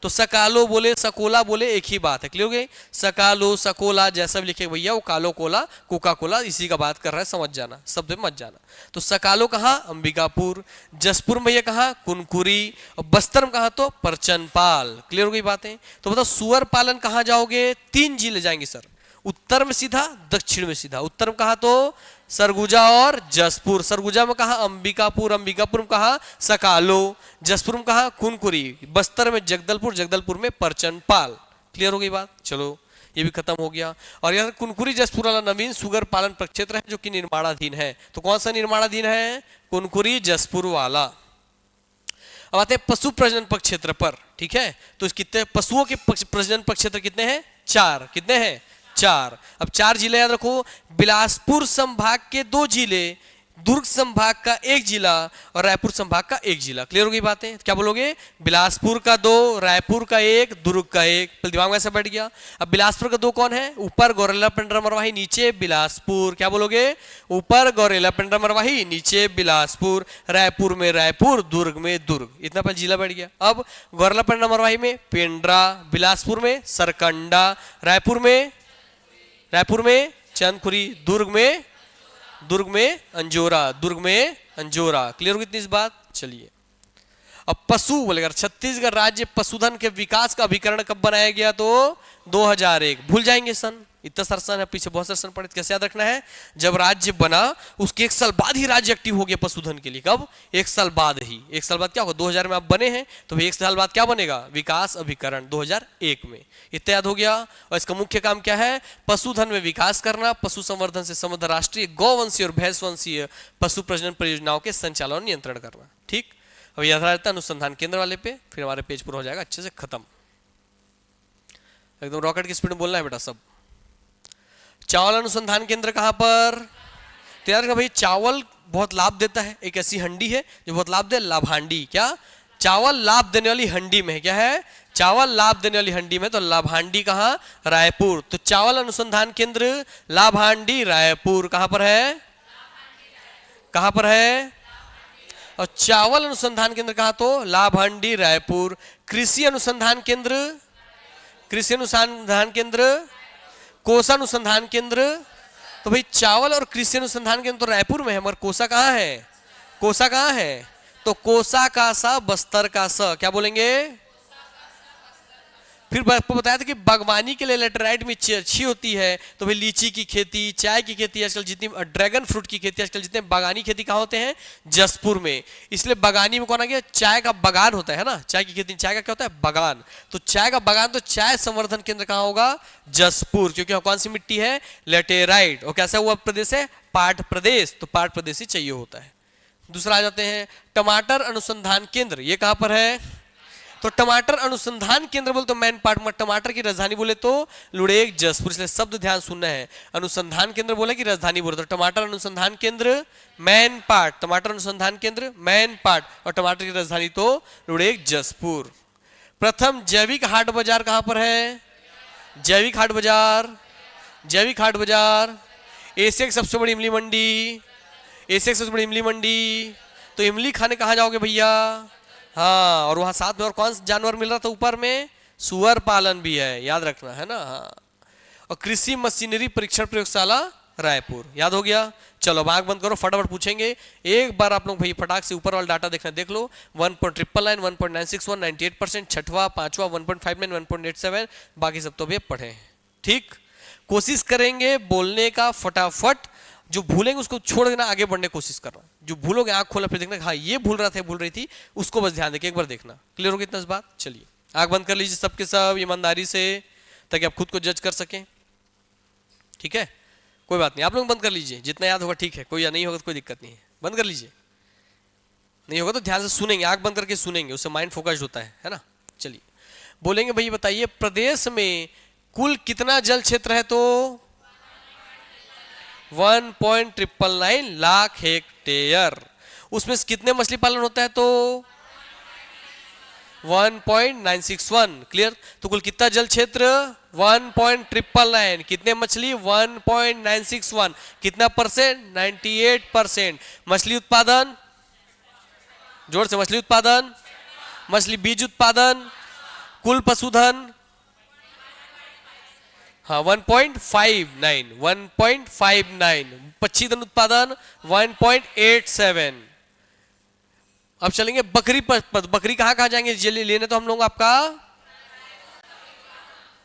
तो सकालो बोले सकोला बोले एक ही बात है। क्लियर हो गई? सकालो सकोला जैसा भी लिखे भैया, वो कालो कोला कोका कोला इसी का बात कर रहा है, समझ जाना, शब्द में मत जाना। तो सकालो कहा? अंबिकापुर। जसपुर में भैया कहा? कुनकुरी। और बस्तर में कहा? तो परचनपाल। क्लियर हो गई बातें? तो बताओ सुअर पालन कहाँ जाओगे? 3 जिले जाएंगे सर, उत्तर में सीधा, दक्षिण में सीधा। उत्तर में कहा? तो सरगुजा और जसपुर। सरगुजा में कहा? अंबिकापुर। अंबिकापुर में कहा? सकालो। जसपुर में कहा? कुनकुरी। बस्तर में जगदलपुर। जगदलपुर में परचनपाल। क्लियर हो गई बात? चलो ये भी खत्म हो गया। और यहाँ कुनकुरी जसपुर वाला नवीन सुगर पालन प्रक्षेत्र है जो कि निर्माणाधीन है। तो कौन सा निर्माणाधीन है? कुनकुरी जसपुर वाला। अब आते हैं पशु प्रजनन प्रक्षेत्र पर। ठीक है, तो इस कितने पशुओं के प्रजनन प्रक्षेत्र कितने हैं? 4। कितने हैं? 4। अब 4 जिले याद रखो। बिलासपुर संभाग के 2 जिले, दुर्ग संभाग का एक जिला और रायपुर संभाग का एक जिला। क्लियर हो गई बातें? क्या बोलोगे? बिलासपुर का 2, रायपुर का 1, दुर्ग का 1। दिमाग में ऐसा बैठ गया। अब बिलासपुर का 2 कौन है? ऊपर गौरेला पेंड्रा मरवाही, नीचे बिलासपुर। क्या बोलोगे? ऊपर गौरेला पेंड्रा मरवाही, नीचे बिलासपुर। रायपुर में रायपुर, दुर्ग में दुर्ग। इतना पहले जिला बैठ गया। अब गौरेला पेंड्रा मरवाही में पेंड्रा, बिलासपुर में सरकंडा, रायपुर में चंदखुरी, दुर्ग में अंजोरा, क्लियर होगी इतनी इस बात? चलिए अब पशु बोलेगा, छत्तीसगढ़ राज्य पशुधन के विकास का अभिकरण कब बनाया गया? तो 2001। भूल जाएंगे सन, इतना सारा सन है, पीछे बहुत सारे सन पड़े, कैसे याद रखना है? जब राज्य बना उसके 1 साल बाद ही राज्य एक्टिव हो गया पशुधन के लिए। कब? 1 साल बाद ही। 1 साल बाद क्या होगा? 2000 में आप बने हैं तो 1 साल बाद क्या बनेगा? विकास अभिकरण 2001 में। इतना याद हो गया। और इसका मुख्य काम क्या है? पशुधन में विकास करना, पशु संवर्धन से संबद्ध राष्ट्रीय गौवंशीय और भैंसवंशीय पशु प्रजनन परियोजनाओं के संचालन और नियंत्रण करना। ठीक, अब याद रहता है अनुसंधान केंद्र वाले पे, फिर हमारे पेज पूरा हो जाएगा अच्छे से खत्म। एकदम रॉकेट की स्पीड में बोलना है बेटा सब। चावल अनुसंधान केंद्र कहां पर? तो याद रखना भाई, चावल बहुत लाभ देता है। एक ऐसी हंडी है जो बहुत लाभ दे, लाभांडी। क्या? चावल लाभ देने वाली हंडी में है। क्या है? चावल लाभ देने वाली हंडी में। तो लाभांडी कहां? रायपुर। तो चावल अनुसंधान केंद्र लाभांडी रायपुर कहां पर है? कहां पर है? और चावल अनुसंधान केंद्र कहां? तो लाभांडी रायपुर। कृषि अनुसंधान केंद्र कोसा अनुसंधान केंद्र। तो भाई चावल और कृषि अनुसंधान केंद्र तो रायपुर में है, मगर कोसा कहां है? कोसा कहां है? तो कोसा का सा, बस्तर का स। क्या बोलेंगे? फिर आपको बताया था कि बागवानी के लिए लेटराइट मिट्टी अच्छी होती है। तो भाई लीची की खेती, चाय की खेती, आजकल जितनी ड्रैगन फ्रूट की खेती, आजकल जितने बागानी खेती कहाँ होते हैं? जसपुर में। इसलिए बागानी में कौन आ गया? चाय का बागान होता है ना, चाय की खेती। चाय का क्या होता है? बागान। तो चाय का बागान, तो चाय संवर्धन केंद्र कहाँ होगा? जसपुर। क्योंकि कौन सी मिट्टी है? लेटेराइट। और कैसा हुआ प्रदेश है? पाट प्रदेश। तो पाट प्रदेश ही चाहिए होता है। दूसरा आ जाते हैं टमाटर अनुसंधान केंद्र। ये कहां पर है? तो टमाटर अनुसंधान केंद्र बोले तो मैन पार्ट में, टमाटर की राजधानी बोले तो लुड़ेक जसपुर। इसलिए शब्द ध्यान सुनना है। अनुसंधान केंद्र बोले कि राजधानी बोले, तो टमाटर अनुसंधान केंद्र मैन पार्ट, टमाटर अनुसंधान केंद्र मैन पार्ट, और टमाटर की राजधानी तो लुड़ेक जसपुर। प्रथम जैविक हाट बाजार कहां पर है? जैविक हाट बाजार एशिया की सबसे बड़ी इमली मंडी। तो इमली खाने कहां जाओगे भैया? हाँ, और वहां साथ में और कौन सा जानवर मिल रहा था? ऊपर में सुअर पालन भी है, याद रखना है ना। हाँ, और कृषि मशीनरी परीक्षण प्रयोगशाला रायपुर। याद हो गया? चलो आंख बंद करो, फटाफट पूछेंगे एक बार आप लोग भाई, फटाक से ऊपर वाला डाटा देखना, देख लो। 1.999, 1.961, 98%, छठवा, पांचवा 1.59, 1.87, बाकी सब तो भी पढ़े हैं। ठीक, कोशिश करेंगे बोलने का फटाफट। जो भूलेंगे उसको छोड़ देना, आगे बढ़ने की कोशिश करना। जो भूलोगे आंख खोला, फिर देखना हाँ ये भूल रही थी, उसको बस ध्यान देके एक बार देखना। क्लियर हो गया इतना इस बात? चलिए आंख बंद कर लीजिए सबके सब ईमानदारी से, ताकि आप खुद को जज कर सकें। ठीक है, कोई बात नहीं, आप लोग बंद कर लीजिए, जितना याद होगा ठीक है, कोई या नहीं होगा तो कोई दिक्कत नहीं है, बंद कर लीजिए। नहीं होगा तो ध्यान से सुनेंगे, आंख बंद करके सुनेंगे, उससे माइंड फोकस्ड होता है ना। चलिए बोलेंगे भाई बताइए प्रदेश में कुल कितना जल क्षेत्र है? तो 1.999 लाख हेक्टेयर। उसमें से कितने मछली पालन होता है? तो 1.961। क्लियर? तो कुल कितना जल क्षेत्र? 1.999। कितने मछली? 1.961। कितना परसेंट? 98%। मछली उत्पादन, जोर से, मछली उत्पादन, मछली बीज उत्पादन, कुल पशुधन, हाँ 1.59। पक्षी धन उत्पादन 1.87। अब चलेंगे बकरी पर। बकरी कहाँ जाएंगे लेने? तो हम लोग आपका,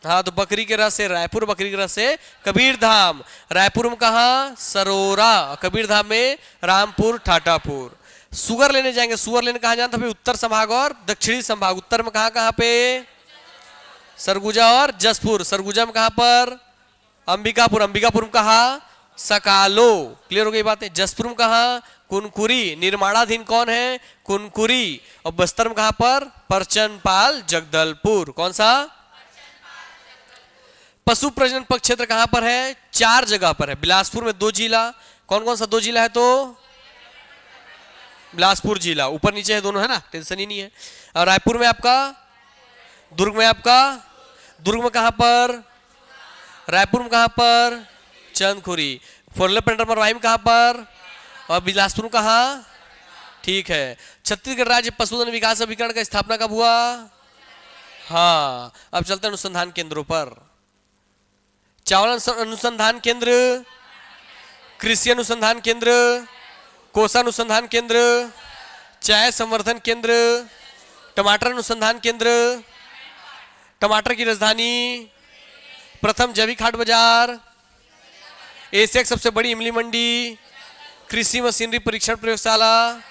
हाँ तो बकरी के रस से रायपुर, बकरी के रस से कबीरधाम। रायपुर में कहा? सरोरा। कबीरधाम में रामपुर, ठाठापुर। सुगर लेने जाएंगे। सुगर लेने कहाँ जाना था? उत्तर संभाग और दक्षिणी संभाग। उत्तर में कहाँ पे? सरगुजा और जसपुर। सरगुजा में कहां पर? अंबिकापुर। अंबिकापुर में कहा? सकालो। क्लियर हो गई बातें? जसपुर में कहा? कुनकुरी। निर्माणाधीन कौन है? कुनकुरी। और बस्तर में कहां पर? परचनपाल जगदलपुर। कौन सा? पशु प्रजनन पक्ष क्षेत्र कहां पर है? 4 जगह पर है। बिलासपुर में 2 जिला। कौन कौन सा 2 जिला है? तो बिलासपुर जिला, ऊपर नीचे है दोनों, है ना, टेंशन ही नहीं है। और रायपुर में आपका, दुर्ग में आपका, दुर्ग में कहां पर, रायपुर में कहां पर, चंदखुरी। फोरलेपेंटर मरवाही में कहां पर, और बिलासपुर में कहां, ठीक है। छत्तीसगढ़ राज्य पशुधन विकास अभिकरण का स्थापना कब हुआ? हाँ, अब चलते हैं अनुसंधान केंद्रों पर। चावल अनुसंधान केंद्र, कृषि अनुसंधान केंद्र, कोसा अनुसंधान केंद्र, चाय संवर्धन केंद्र, टमाटर अनुसंधान केंद्र, टमाटर की राजधानी, प्रथम जैविक हाट बाजार, एशिया की सबसे बड़ी इमली मंडी, कृषि मशीनरी परीक्षण प्रयोगशाला।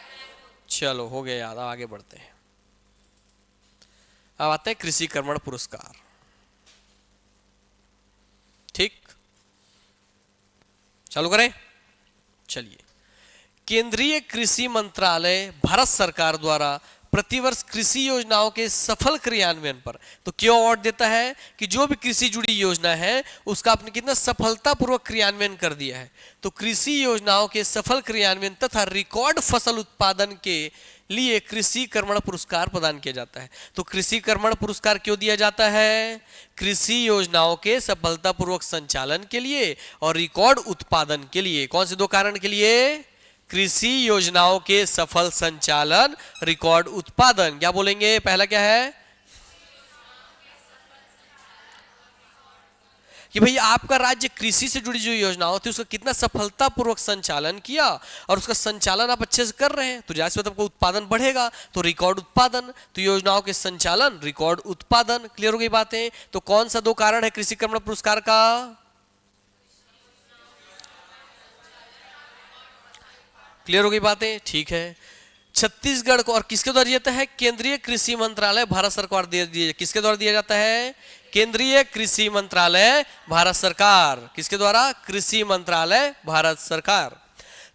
चलो हो गया याद, आगे बढ़ते हैं। अब आते हैं कृषि कर्मण पुरस्कार। ठीक, चालू करें, चलिए। केंद्रीय कृषि मंत्रालय भारत सरकार द्वारा प्रतिवर्ष कृषि योजनाओं के सफल क्रियान्वयन पर तो क्यों अवार्ड देता है कि जो भी कृषि जुड़ी योजना है उसका आपने कितना सफलतापूर्वक क्रियान्वयन कर दिया है। तो कृषि योजनाओं के सफल क्रियान्वयन तथा रिकॉर्ड फसल उत्पादन के लिए कृषि कर्मण पुरस्कार प्रदान किया जाता है। तो कृषि कर्मण पुरस्कार क्यों दिया जाता है? कृषि योजनाओं के सफलतापूर्वक संचालन के लिए और रिकॉर्ड उत्पादन के लिए। कौन से दो कारण के लिए? कृषि योजनाओं के सफल संचालन, रिकॉर्ड उत्पादन। क्या बोलेंगे? पहला क्या है कि भाई आपका राज्य कृषि से जुड़ी जो योजनाओं थी उसका कितना सफलतापूर्वक संचालन किया और उसका संचालन आप अच्छे से कर रहे हैं तो जैसे आपका उत्पादन बढ़ेगा, तो रिकॉर्ड उत्पादन। तो योजनाओं के संचालन, रिकॉर्ड उत्पादन। क्लियर हो गई बातें? तो कौन सा दो कारण है कृषि कर्मण पुरस्कार का? क्लियर हो गई बातें? ठीक है। छत्तीसगढ़ को और किसके द्वारा दिया जाता है? केंद्रीय कृषि मंत्रालय भारत सरकार दिया। किसके द्वारा दिया जाता है? केंद्रीय कृषि मंत्रालय भारत सरकार। किसके द्वारा? कृषि मंत्रालय भारत सरकार।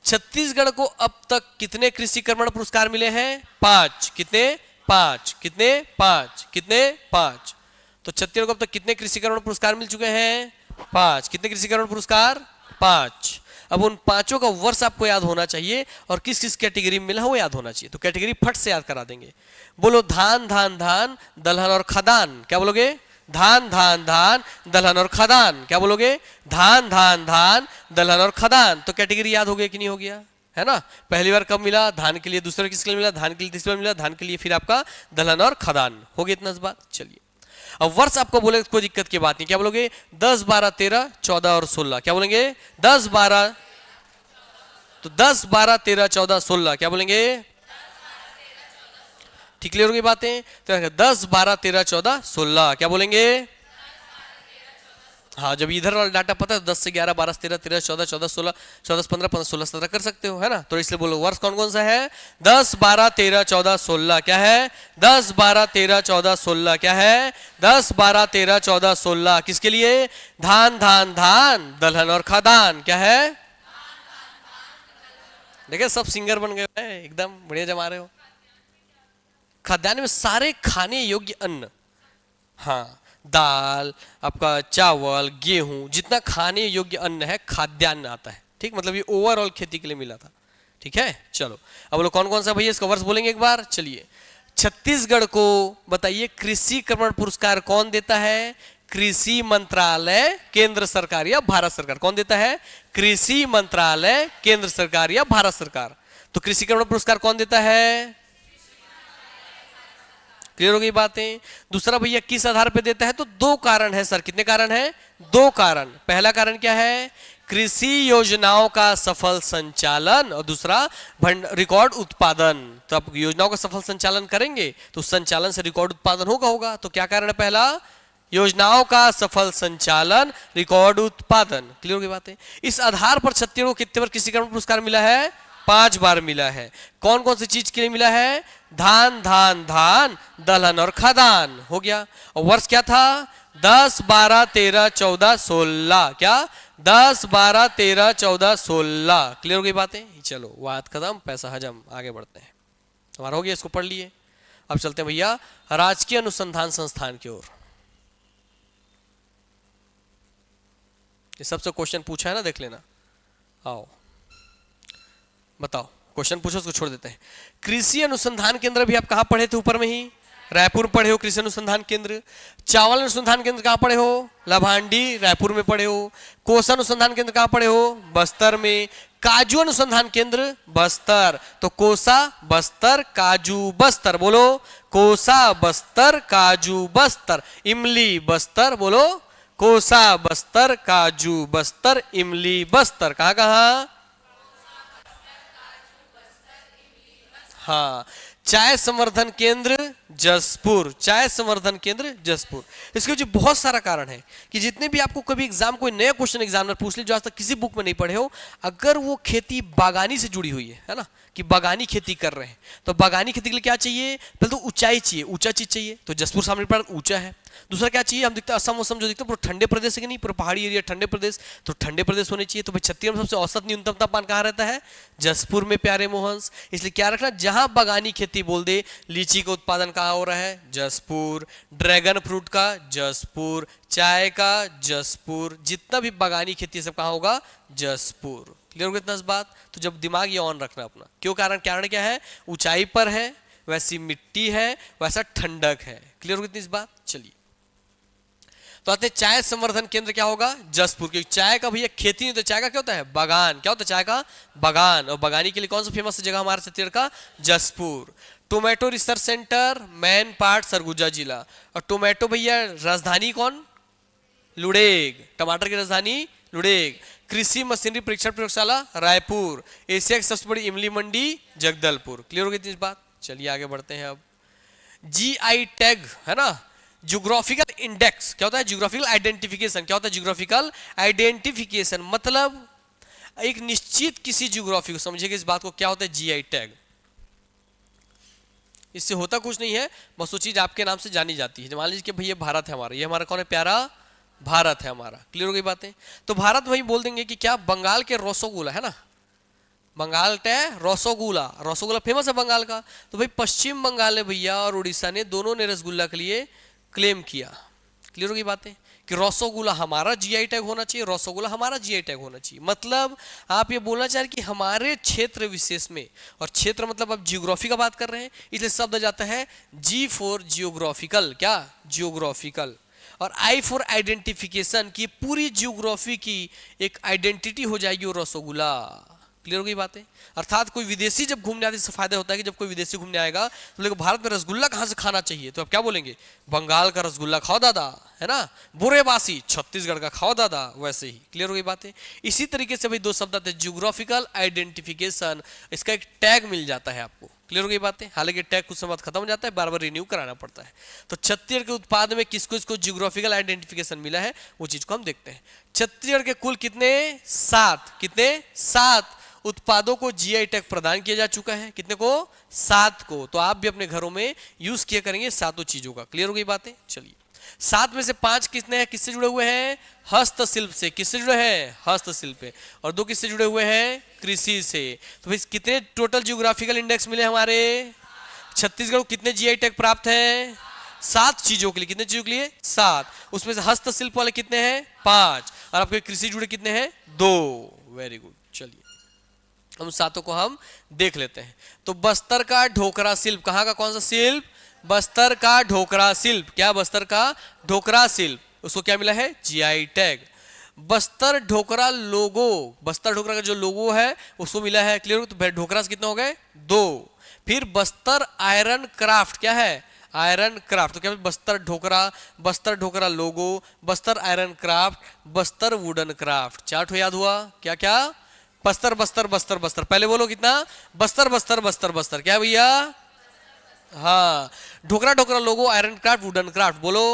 छत्तीसगढ़ को अब तक कितने कृषि कर्मण पुरस्कार मिले हैं? 5। कितने? 5। कितने? 5। कितने? 5। तो छत्तीसगढ़ को अब तक कितने कृषि कर्मण पुरस्कार मिल चुके हैं? 5। कितने कृषि कर्मण पुरस्कार? 5। अब उन पांचों का वर्ष आपको याद होना चाहिए और किस किस कैटेगरी में मिला वो याद होना चाहिए। तो कैटेगरी फट से याद करा देंगे। बोलो धान धान धान, दलहन और खदान। क्या बोलोगे? धान धान धान, दलहन और खदान। क्या बोलोगे? धान धान धान, दलहन और खदान। तो कैटेगरी याद हो गया कि नहीं हो गया? है ना? पहली बार कब मिला? धान के लिए। दूसरी बार किसके लिए मिला? धान के लिए। तीसरी बार मिला धान के लिए। फिर आपका दलहन और खदान हो गया। इतना बात। चलिए अब वर्ष आपको बोले कोई दिक्कत की बात नहीं। क्या बोलोगे? 10, 12, 13, 14 और 16। क्या बोलेंगे? 10, 12, तो 10, 12, 13, 14, 16। क्या बोलेंगे? ठीक, क्लियर हो गई बातें? तो 10, 12, 13, 14, 16। क्या बोलेंगे? हाँ, जब इधर वाला डाटा पता है तो 10 से 11, 12 से 13, 13 से 14, 14 से 16, 14 से 15, 15 से 16, 17 कर सकते हो, है ना? तो इसलिए बोलो वर्ष कौन कौन सा है? 10, 12, 13, 14, 16। क्या है? 10, 12, 13, 14, 16। क्या है? 10, 12, 13, 14, 16। किसके लिए? धान धान धान, दलहन और खदान। क्या है? देखिए सब सिंगर बन गए हैं, एकदम बढ़िया जमा रहे हो। खाद्यान्न में सारे खाने योग्य अन्न, हाँ, दाल, आपका चावल, गेहूं, जितना खाने योग्य अन्न है खाद्यान्न आता है। ठीक, मतलब ये ओवरऑल खेती के लिए मिला था। ठीक है, चलो अब बोलो कौन कौन सा भैया इसका वर्ष बोलेंगे एक बार। चलिए, छत्तीसगढ़ को बताइए कृषि कर्मण पुरस्कार कौन देता है? कृषि मंत्रालय, केंद्र सरकार या भारत सरकार। कौन देता है? कृषि मंत्रालय, केंद्र सरकार या भारत सरकार। तो कृषि कर्मण पुरस्कार कौन देता है? क्लियर हो गई बातें? दूसरा भैया किस आधार पे देता है? तो दो कारण है सर। कितने कारण है? दो कारण। पहला कारण क्या है? कृषि योजनाओं का सफल संचालन और दूसरा रिकॉर्ड उत्पादन। तो आप योजनाओं का सफल संचालन करेंगे तो संचालन से रिकॉर्ड उत्पादन होगा। तो क्या कारण है? पहला योजनाओं का सफल संचालन, रिकॉर्ड उत्पादन। क्लियर हो गई बातें? इस आधार पर छत्तीसगढ़ को कितने बार कृषि कर्मण पुरस्कार मिला है? 5 बार मिला है। कौन कौन सी चीज के लिए मिला है? धान धान धान, दलहन और खदान। हो गया। और वर्ष क्या था? 10, 12, 13, 14, 16। क्या? 10, 12, 13, 14, 16। क्लियर हो गई बातें? चलो बात खत्म, पैसा हजम। आगे बढ़ते हैं। हमारा हो गया, इसको पढ़ लिए। अब चलते हैं भैया राजकीय अनुसंधान संस्थान की ओर। ये सबसे क्वेश्चन पूछा है ना, देख लेना। आओ बताओ क्वेश्चन पूछो उसको छोड़ देते हैं। कृषि अनुसंधान केंद्र भी आप कहाँ पढ़े थे? ऊपर में ही रायपुर पढ़े हो कृषि अनुसंधान केंद्र। चावल अनुसंधान केंद्र कहाँ पढ़े हो? लाभांडी रायपुर में पढ़े हो। कोसा अनुसंधान केंद्र कहाँ पढ़े हो? बस्तर में। काजू अनुसंधान केंद्र बस्तर, तो कोसा बस्तर काजू बस्तर, बोलो कोसा बस्तर काजू बस्तर। इमली बस्तर, बोलो कोसा बस्तर काजू बस्तर इमली बस्तर। कहाँ कहाँ? हाँ। चाय संवर्धन केंद्र जसपुर, चाय संवर्धन केंद्र जसपुर। इसके वजह बहुत सारा कारण है कि जितने भी आपको कभी एग्जाम कोई नया क्वेश्चन एग्जामिनर पूछ ले जो आज तक किसी बुक में नहीं पढ़े हो, अगर वो खेती बागानी से जुड़ी हुई है ना, कि बागानी खेती कर रहे हैं, तो बागानी खेती के लिए क्या चाहिए? पहले तो ऊंचाई चाहिए, ऊंचा चीज चाहिए, तो जसपुर सामने पर ऊंचा है। दूसरा क्या चाहिए? हम देखते हैं असम मौसम जो देखते हैं पूरा ठंडे प्रदेश है कि नहीं, पूरा पहाड़ी एरिया ठंडे प्रदेश, तो ठंडे प्रदेश होने चाहिए। तो भाई छत्तीसगढ़ में सबसे औसत न्यूनतम तापमान कहाँ रहता है? जसपुर में प्यारे मोहंस। इसलिए क्या रखना, जहां बागानी खेती बोल दे, लीची का उत्पादन कहाँ हो रहा है? जसपुर। ड्रैगन फ्रूट का जसपुर, चाय का जसपुर, जितना भी बागानी खेती सब कहाँ होगा? जसपुर। क्लियर हो गया इतना इस बात? तो जब दिमाग ये ऑन रखना अपना, क्यों? कारण क्या है? ऊंचाई पर है, वैसी मिट्टी है, वैसा ठंडक है। क्लियर हो गई इतनी इस बात? चलिए तो आते चाय संवर्धन केंद्र क्या होगा? जसपुर। क्योंकि चाय का भैया खेती नहीं, तो चाय का क्या होता है? बागान। क्या होता है? चाय का बागान। और बागानी के लिए कौन सा फेमस जगह हमारे छत्तीसगढ़ का? Jashpur. Tomato research centre main part Surguja जिला। और टोमेटो भैया राजधानी कौन? लुड़ेग। टमाटर की राजधानी लुड़ेग। कृषि मशीनरी परीक्षण प्रयोगशाला रायपुर। एशिया की सबसे बड़ी इमली मंडी जगदलपुर। क्लियर हो गई इस बात? चलिए आगे बढ़ते हैं। अब जीआई टैग है ना, ज्योग्राफिकल इंडेक्स। क्या होता है? Geographical identification. क्या होता है? ज्योग्राफिकल आइडेंटिफिकेशन मतलब एक निश्चित किसी ज्योग्राफी को समझिएगा इस बात को, क्या होता है? GI tag. इससे होता कुछ नहीं है, बस वो चीज आपके नाम से जानी जाती है। मान लीजिए कि भैया भारत है हमारा, ये हमारा कौन है? प्यारा भारत है हमारा। क्लियर हो गई बातें? तो भारत वही बोल देंगे कि क्या? बंगाल के रसगुल्ला है ना, बंगाल का रसगुल्ला, रसगुल्ला फेमस है बंगाल का। तो भाई पश्चिम बंगाल ने भैया और उड़ीसा ने दोनों ने रसगुल्ला के लिए क्लेम किया। क्लियर हो गई बातें? कि रसगुल्ला हमारा जीआई टैग होना चाहिए, रसगुल्ला हमारा जीआई टैग होना चाहिए। मतलब आप ये बोलना चाह रहे कि हमारे क्षेत्र विशेष में, और क्षेत्र मतलब आप जियोग्राफी का बात कर रहे हैं, इसलिए शब्द जाता है जी फॉर जियोग्राफिकल। क्या? जियोग्राफिकल। और आई फॉर आइडेंटिफिकेशन, की पूरी जियोग्राफी की एक आइडेंटिटी हो जाएगी वो रसगुल्ला। क्लियर हो गई बातें? अर्थात कोई विदेशी जब घूमने आते इससे फायदा होता है कि जब कोई विदेशी घूमने आएगा तो बोलेगा भारत में रसगुल्ला कहाँ से खाना चाहिए, तो आप क्या बोलेंगे? बंगाल का रसगुल्ला खाओ दादा, है ना। बुरेबासी छत्तीसगढ़ का खाओ दादा, वैसे ही। क्लियर हो गई बातें? इसी तरीके से भाई दो शब्द आते हैं, जियोग्राफिकल आइडेंटिफिकेशन, इसका एक टैग मिल जाता है आपको। क्लियर हो गई बातें? हालांकि टैग कुछ समय बाद खत्म हो जाता है, बार बार रिन्यू कराना पड़ता है। तो छत्तीसगढ़ के उत्पाद में किसको इसको जियोग्राफिकल आइडेंटिफिकेशन मिला है, वो चीज को हम देखते हैं। छत्तीसगढ़ के कुल कितने? 7। कितने? 7 उत्पादों को जीआई टैग प्रदान किया जा चुका है। कितने को? 7 को। तो आप भी अपने घरों में यूज किया करेंगे सातों चीजों का। क्लियर हो गई बातें? चलिए 7 में से 5 कितने हैं? किससे जुड़े हुए हैं? हस्तशिल्प से। किससे जुड़े हैं? हस्तशिल्प। और 2 किससे जुड़े हुए हैं? कृषि से। तो भाई कितने टोटल जियोग्राफिकल इंडेक्स मिले हमारे? छत्तीसगढ़ को कितने जीआई टैग प्राप्त है? 7 चीजों के लिए। कितने चीजों के लिए? 7। उसमें से हस्तशिल्प वाले कितने हैं? 5। और आपके कृषि जुड़े कितने हैं? 2। Very good. चलिए उन 7 को हम देख लेते हैं। तो बस्तर का ढोकरा शिल्प, कहाँ का कौन सा शिल्प? बस्तर का ढोकरा शिल्प। क्या? बस्तर का ढोकरा शिल्प, उसको क्या मिला है? GI tag. Bastar Dhokra logo, Bastar Dhokra का जो लोगो है उसको मिला है। क्लियर? तो ढोकरा से कितने हो गए? 2। फिर बस्तर आयरन क्राफ्ट, क्या है? Iron craft. तो क्या? Bastar Dhokra logo, Bastar iron craft, Bastar wooden craft. 4 याद हुआ? क्या क्या? बस्तर बस्तर बस्तर बस्तर। पहले बोलो कितना? बस्तर बस्तर बस्तर बस्तर। क्या भैया? हाँ। Dhokra Dhokra logo, iron craft, wooden craft. बोलो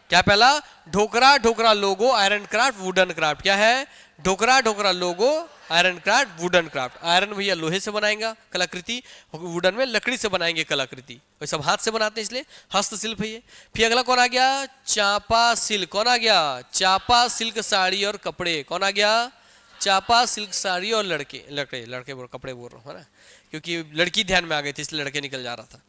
क्या? पहला Dhokra Dhokra logo, iron craft, wooden craft. क्या है? Dhokra Dhokra logo, iron craft, wooden craft. Iron भैया लोहे से बनाएगा कलाकृति, वुडन में लकड़ी से बनाएंगे कलाकृति, और सब हाथ से बनाते हैं इसलिए हस्तशिल्प है ये। फिर अगला कौन आ गया? चापा सिल्क। कौन आ गया? चापा सिल्क साड़ी और कपड़े। कौन आ गया? चापा सिल्क साड़ी और लड़के कपड़े बोल रहा हूँ, है ना, क्योंकि लड़की ध्यान में आ गई थी इसलिए लड़के निकल जा रहा था।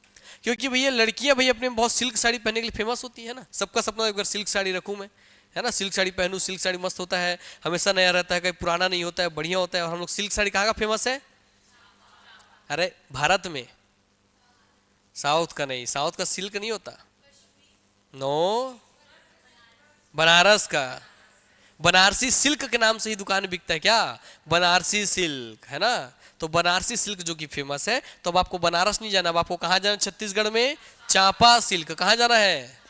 क्योंकि भैया लड़कियां भैया अपने बहुत सिल्क साड़ी पहनने के लिए फेमस होती है ना, सबका सपना एक बार सिल्क साड़ी रखूं मैं, है ना, सिल्क साड़ी पहनूं, सिल्क साड़ी मस्त होता है, हमेशा नया रहता है, कहीं पुराना नहीं होता है, बढ़िया होता है। और हम लोग सिल्क साड़ी कहाँ का फेमस है? अरे भारत में, साउथ का नहीं, साउथ का सिल्क नहीं होता, नो, बनारस का। बनारसी सिल्क के नाम से ही दुकान बिकता है क्या? बनारसी सिल्क, है ना। तो बनारसी सिल्क जो कि फेमस है। तो अब आपको बनारस नहीं जाना, अब आपको कहाँ जाना? छत्तीसगढ़ में चांपा सिल्क। कहाँ जाना है?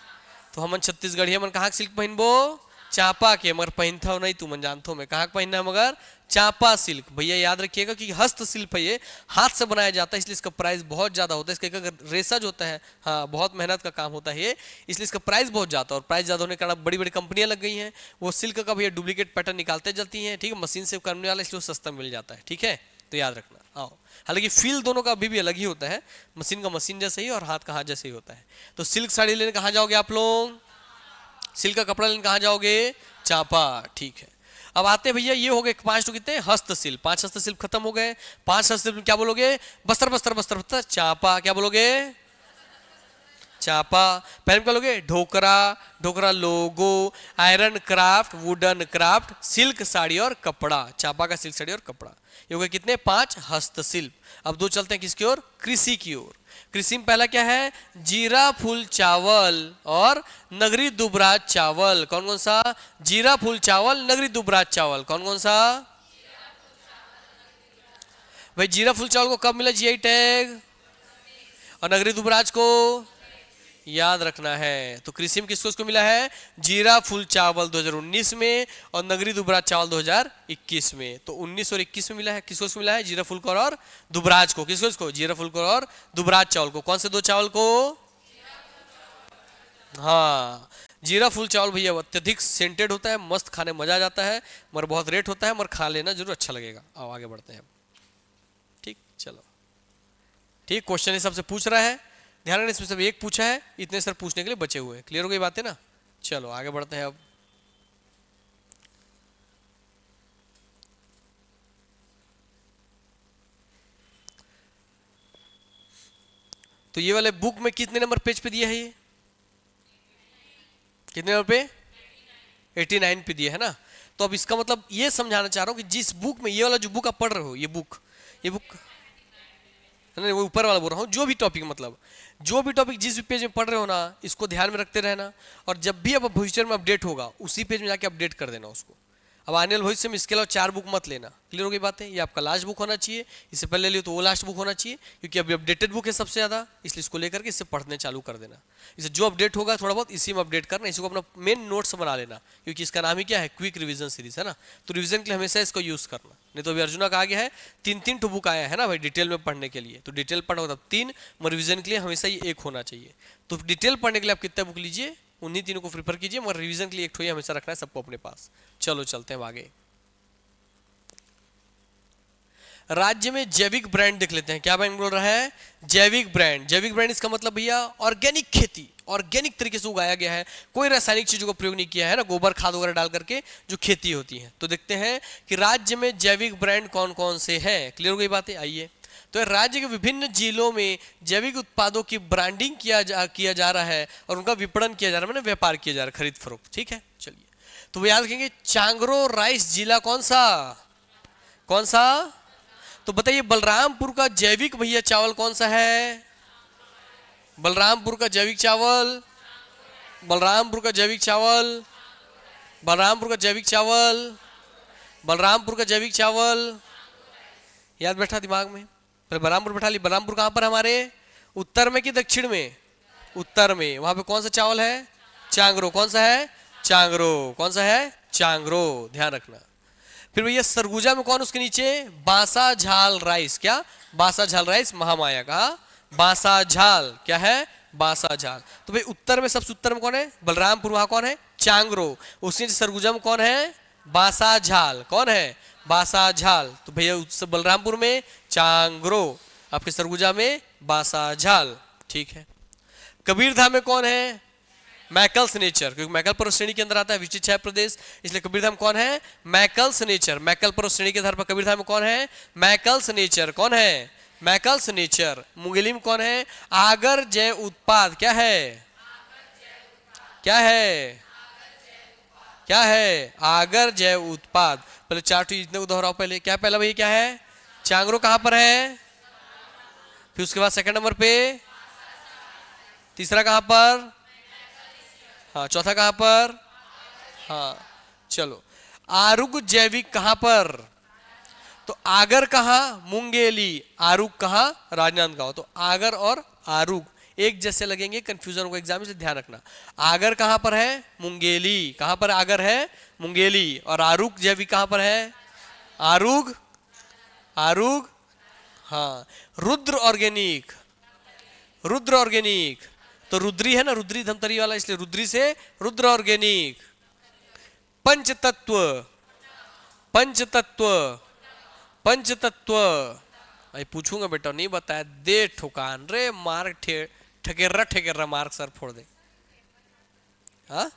तो हमन छत्तीसगढ़ी मन कहाँ सिल्क पहनबो? चांपा के। मगर पहनता हो नहीं, तू मन जानता हो मैं कहाँ पहनना है, मगर चांपा सिल्क। भैया याद रखिएगा कि हस्तशिल्प है, ये हाथ से बनाया जाता है, इसलिए इसका प्राइस बहुत ज्यादा होता है। इसका एक रेशा जो होता है, हाँ, बहुत मेहनत का काम होता है ये, इसलिए इसका प्राइस बहुत ज्यादा। और प्राइस ज्यादा होने के कारण बड़ी बड़ी कंपनियां लग गई हैं, वो सिल्क का भैया डुप्लीकेट पैटर्न निकालते जाती हैं, ठीक है, मशीन से करने वाला, इसलिए सस्ता मिल जाता है, ठीक है। तो याद रखना। आओ, हालांकि फील दोनों का अभी भी अलग ही होता है, मशीन का मशीन जैसे ही और हाथ का हाथ जैसे ही होता है। तो सिल्क साड़ी लेने कहाँ जाओगे आप लोग? सिल्क का कपड़ा लेने कहाँ जाओगे? चांपा, ठीक है। अब आते हैं भैया, ये हो गए 5 तो कितने? हस्तशिल्प। 5 हस्तशिल्प खत्म हो गए। 5 हस्तशिल्प क्या बोलोगे? बस्तर बस्तर बस्तर बस्तर चांपा। क्या बोलोगे? चांपा। पहले क्या बोलोगे? Dhokra, Dhokra logo, iron craft, wooden craft, silk sari और कपड़ा। चांपा का सिल्क साड़ी और कपड़ा, ये हो गए कितने? 5 हस्तशिल्प। अब 2 चलते हैं किसकी ओर? कृषि की ओर। कृषि में पहला क्या है? जीरा फूल चावल और नगरी दुबराज चावल। कौन कौन सा? जीरा फूल चावल, नगरी दुबराज चावल। कौन कौन सा? भाई जीरा फूल चावल को कब मिला जीआई टैग? और नगरी दुबराज को याद रखना है। तो कृषि में किसको किसको मिला है? जीरा फूल चावल 2019 में और नगरी दुबराज चावल 2021 में। तो 19 और 21 में मिला है। किसको किसको मिला है? जीरा फूल को और दुबराज को। किसको किसको? जीरा फूल को और दुबराज चावल को। कौन से 2 चावल को? हाँ, जीरा फूल चावल भैया अत्यधिक सेंटेड होता है, मस्त, खाने मजा आ जाता है, मगर बहुत रेट होता है, मगर खा लेना जरूर, अच्छा लगेगा। आओ आगे बढ़ते हैं। ठीक, चलो ठीक। क्वेश्चन इस सबसे पूछ रहा है, ध्यान रखना, इसमें सब एक पूछा है, इतने सर पूछने के लिए बचे हुए हैं। क्लियर हो गई बातें ना? चलो आगे बढ़ते हैं अब। तो ये वाले बुक में कितने नंबर पेज पे दिया है? ये कितने नंबर पे? 89 पे दिया है ना। तो अब इसका मतलब ये समझाना चाह रहा हूँ कि जिस बुक में, ये वाला जो बुक आप पढ़ रहे हो, ये बुक नहीं, वो ऊपर वाला बोल रहा हूँ, जो भी टॉपिक, मतलब जो भी टॉपिक जिस भी पेज में पढ़ रहे हो ना, इसको ध्यान में रखते रहना। और जब भी अब भविष्य में अपडेट होगा, उसी पेज में जाके अपडेट कर देना उसको। अब आने वाले भविष्य में इसके अलावा 4 बुक मत लेना। क्लियर हो गई बातें? ये आपका लास्ट बुक होना चाहिए, इससे पहले लियो तो वो लास्ट बुक होना चाहिए, क्योंकि अभी अपडेटेड बुक है सबसे ज़्यादा, इसलिए इसको लेकर के इससे पढ़ने चालू कर देना। इसे जो अपडेट होगा थोड़ा बहुत इसी में अपडेट करना, इसी को अपना मेन नोट्स बना लेना, क्योंकि इसका नाम ही क्या है? क्विक रिवीजन सीरीज, है ना। तो रिवीजन के लिए हमेशा इसको यूज़ करना। नहीं तो अभी अर्जुना का आगे है 3-3 ठो बुक आया है ना भाई, डिटेल में पढ़ने के लिए। तो डिटेल पढ़ना होगा तब 3, मगर रिवीजन के लिए हमेशा ये 1 होना चाहिए। तो डिटेल पढ़ने के लिए आप कितना बुक लीजिए, उन्हीं तीनों को प्रीफर कीजिए, मगर रिवीजन के लिए 1 ठो ही हमेशा रखना है सबको अपने पास। चलो चलते हैं आगे। राज्य में जैविक ब्रांड देख लेते हैं। क्या ब्रांड बोल रहा है? जैविक ब्रांड। जैविक ब्रांड इसका मतलब भैया ऑर्गेनिक खेती, ऑर्गेनिक तरीके से उगाया गया है, कोई रासायनिक चीजों का प्रयोग नहीं किया है ना, गोबर खाद वगैरह डाल करके जो खेती होती है। तो देखते हैं कि राज्य में जैविक ब्रांड कौन कौन से हैं। क्लियर हो गई बातें? आइए। तो राज्य के विभिन्न जिलों में जैविक उत्पादों की ब्रांडिंग किया जा रहा है और उनका विपणन किया जा रहा है, मैंने व्यापार किया जा रहा है, खरीद फरोख्त। ठीक है, चलिए। तो वो याद रखेंगे, चांगरो राइस जिला कौन सा? कौन सा? तो बताइए, बलरामपुर का जैविक भैया चावल कौन सा है? बलरामपुर का जैविक चावल, बलरामपुर का जैविक चावल, बलरामपुर का जैविक चावल, बलरामपुर का जैविक चावल। याद बैठा दिमाग में? पहले बलरामपुर बैठा ली। बलरामपुर कहाँ पर हमारे? उत्तर में कि दक्षिण में? उत्तर में। वहां पे कौन सा चावल है? चांगरो। कौन सा है? चांगरो। कौन सा है? चांगरो, ध्यान रखना। फिर भैया सरगुजा में कौन उसके नीचे? बांसा झाल राइस। क्या? बांसा झाल राइस, महामाया का बांसा झाल। क्या है? बांसा झाल। तो भाई उत्तर में, सबसे उत्तर में कौन है? बलरामपुर। वहां कौन है? चांगरो। उसके नीचे सरगुजा में कौन है? बांसा झाल। कौन है? बांसा झाल। तो भैया बलरामपुर में चांगरो, आपके सरगुजा में बांसा झाल। ठीक है। कबीरधाम में कौन है? मैकल्स नेचर, क्योंकि मैकल पर्वत श्रेणी के अंदर आता है, विचित छाया प्रदेश, इसलिए कबीरधाम कौन है? मैकल्स नेचर। मैकल पर्वत श्रेणी के आधार पर कबीरधाम में कौन है? मैकल्स नेचर। कौन है? मैकल्स नेचर। मुंगेली में कौन है? आगर जैव उत्पाद। क्या है? क्या है? क्या है? आगर जैव उत्पाद। पहले चार चीज इतने को दोहराओ। पहले क्या, पहला भैया क्या है? चांगरो कहां पर है? फिर उसके बाद सेकंड नंबर पे, तीसरा कहां पर? हाँ, चौथा कहां पर? हाँ, चलो। आरुग जैविक कहां पर? तो आगर कहां? मुंगेली। आरुग कहां? राजनांदगांव। तो आगर और आरुग एक जैसे लगेंगे, कंफ्यूजन होगा एग्जाम में, इसलिए ध्यान रखना। आगर कहां पर है? मुंगेली। कहां पर आगर है? मुंगेली। और आरुग जैविक कहां पर है? आरुग। आरुग। हाँ। रुद्र ऑर्गेनिक। रुद्र ऑर्गेनिक। तो रुद्री है ना, रुद्री धमतरी वाला, इसलिए रुद्री से रुद्र ऑर्गेनिक। पंचतत्व। पंचतत्व। पंचतत्व। भाई पूछूंगा बेटा, नहीं बताया दे ठुकान रे, मार ठकेर्रा ठकेर्रा मार सर फोड़ दे। हाँ,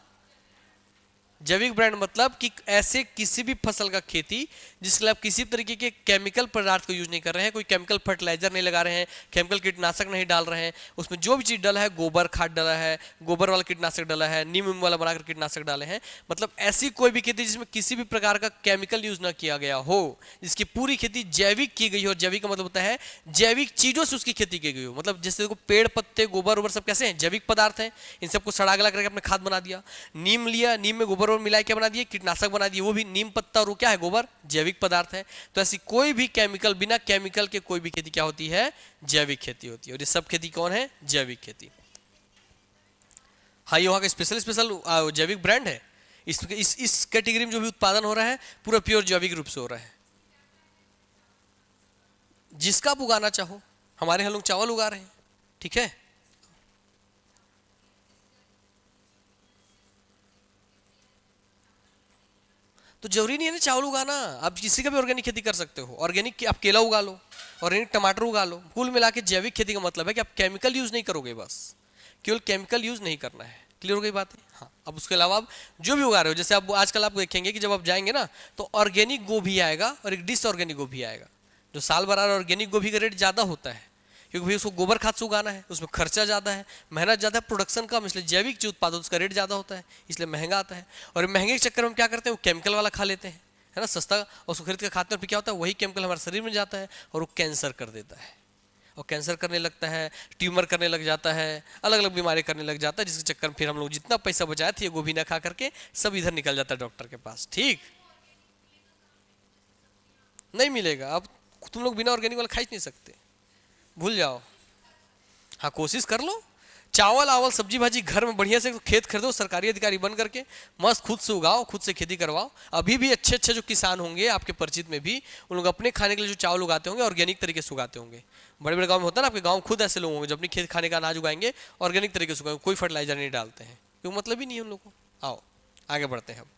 जैविक ब्रांड मतलब कि ऐसे किसी भी फसल का खेती जिसके लिए आप किसी तरीके के केमिकल पदार्थ को यूज नहीं कर रहे हैं, कोई केमिकल फर्टिलाइजर नहीं लगा रहे हैं, केमिकल कीटनाशक नहीं डाल रहे हैं, उसमें जो भी चीज डाला है, गोबर खाद डाला है, गोबर वाला कीटनाशक डाला है, नीम वाला बनाकर कीटनाशक डाले हैं, मतलब ऐसी कोई भी खेती जिसमें किसी भी प्रकार का केमिकल यूज ना किया गया हो, जिसकी पूरी खेती जैविक की गई हो। जैविक का मतलब होता है जैविक चीजों से उसकी खेती की गई हो। मतलब जैसे देखो पेड़ पत्ते गोबर वोबर सब कैसे हैं? जैविक पदार्थ हैं। इन सबको सड़ा गला करके अपने खाद बना दिया। नीम लिया, नीम में गोबर और मिला के बना दिए, कीटनाशक बना दिए, वो भी नीम पत्ता और वो क्या है? गोबर। जैविक पदार्थ है। तो ऐसी कोई भी केमिकल, बिना केमिकल के कोई भी खेती क्या होती है? जैविक खेती होती है। और ये सब खेती कौन है? जैविक खेती। हाँ, ये वहां का स्पेशल स्पेशल जैविक ब्रांड है। इस कैटेगरी में जो भी उत्पादन हो रहा है पूरा प्योर जैविक रूप से हो रहा है। जिसका आप उगाना चाहो। हमारे यहाँ लोग चावल उगा रहे हैं, ठीक है। तो जरूरी नहीं है ना चावल उगाना, आप किसी का भी ऑर्गेनिक खेती कर सकते हो। ऑर्गेनिक आप केला उगा लो, ऑर्गेनिक टमाटर उगा लो। कुल मिला के जैविक खेती का मतलब है कि आप केमिकल यूज नहीं करोगे, बस केवल केमिकल यूज नहीं करना है। क्लियर हो गई बात है? हाँ। अब उसके अलावा आप जो भी उगा रहे हो, जैसे आप आजकल आप देखेंगे कि जब आप जाएंगे ना तो ऑर्गेनिक गोभी आएगा और एक डिस ऑर्गेनिक गोभी आएगा। जो साल भर ऑर्गेनिक गोभी का रेट ज्यादा होता है, क्योंकि भाई उसको गोबर खाद से उगाना है, उसमें खर्चा ज़्यादा है, मेहनत ज़्यादा है, प्रोडक्शन कम, इसलिए जैविक जो उत्पाद उसका रेट ज़्यादा होता है, इसलिए महंगा आता है। और महंगे के चक्कर में हम क्या करते हैं? वो केमिकल वाला खा लेते हैं, है ना, सस्ता, और उसको खरीद कर खाते हैं। और फिर क्या होता है? वही केमिकल हमारे शरीर में जाता है और वो कैंसर कर देता है, और कैंसर करने लगता है, ट्यूमर करने लग जाता है, अलग अलग बीमारी करने लग जाता है, जिसके चक्कर में फिर हम लोग जितना पैसा बचाए थे ये गोभी ना खा करके सब इधर निकल जाता है डॉक्टर के पास। ठीक नहीं मिलेगा। अब तुम लोग बिना ऑर्गेनिक वाला खा ही नहीं सकते, भूल जाओ। हाँ, कोशिश कर लो। चावल आवल सब्जी भाजी घर में बढ़िया से खेत खरीदो, सरकारी अधिकारी बन करके मस्त खुद से उगाओ, खुद से खेती करवाओ। अभी भी अच्छे अच्छे जो किसान होंगे आपके परिचित में भी, उन लोग अपने खाने के लिए जो चावल उगाते होंगे ऑर्गेनिक तरीके से उगाते होंगे। बड़े बड़े गांव में होता है ना, आपके गांव खुद ऐसे लोग होंगे जो अपनी खेत खाने का अनाज उगाएंगे ऑर्गेनिक तरीके से उगाएंगे, कोई फर्टिलाइजर नहीं डालते हैं, क्योंकि मतलब ही नहीं है उन लोगों को। आओ आगे बढ़ते हैं हम।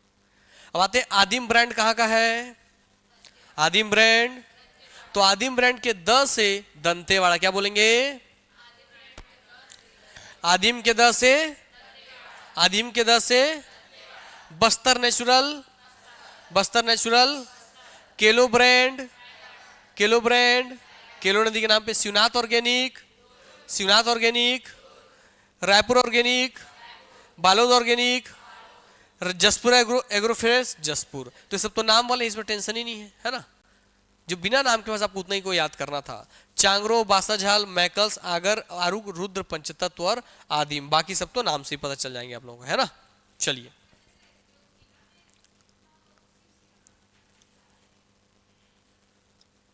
अब आते हैं आदिम ब्रांड कहाँ का है? आदिम ब्रांड। तो आदिम ब्रांड के द से दंतेवाड़ा क्या बोलेंगे? आदिम के द से, आदिम के द से Bastar natural, Bastar natural. Kelo brand, Kelo brand, Kelo नदी के नाम पे Shivnath organic, Shivnath organic, Raipur organic, Balod organic, Jaspur agro Agrofresh Jaspur. तो ये सब तो नाम वाले, इसमें टेंशन ही नहीं है, है ना। जो बिना नाम के पास आपको उतना ही को याद करना था। चांगरो, बासाझाल, मैकल्स, आगर, आरुग, रुद्र, पंचतत्व और आदिम, बाकी सब तो नाम से ही पता चल जाएंगे आप लोगों को, है ना। चलिए,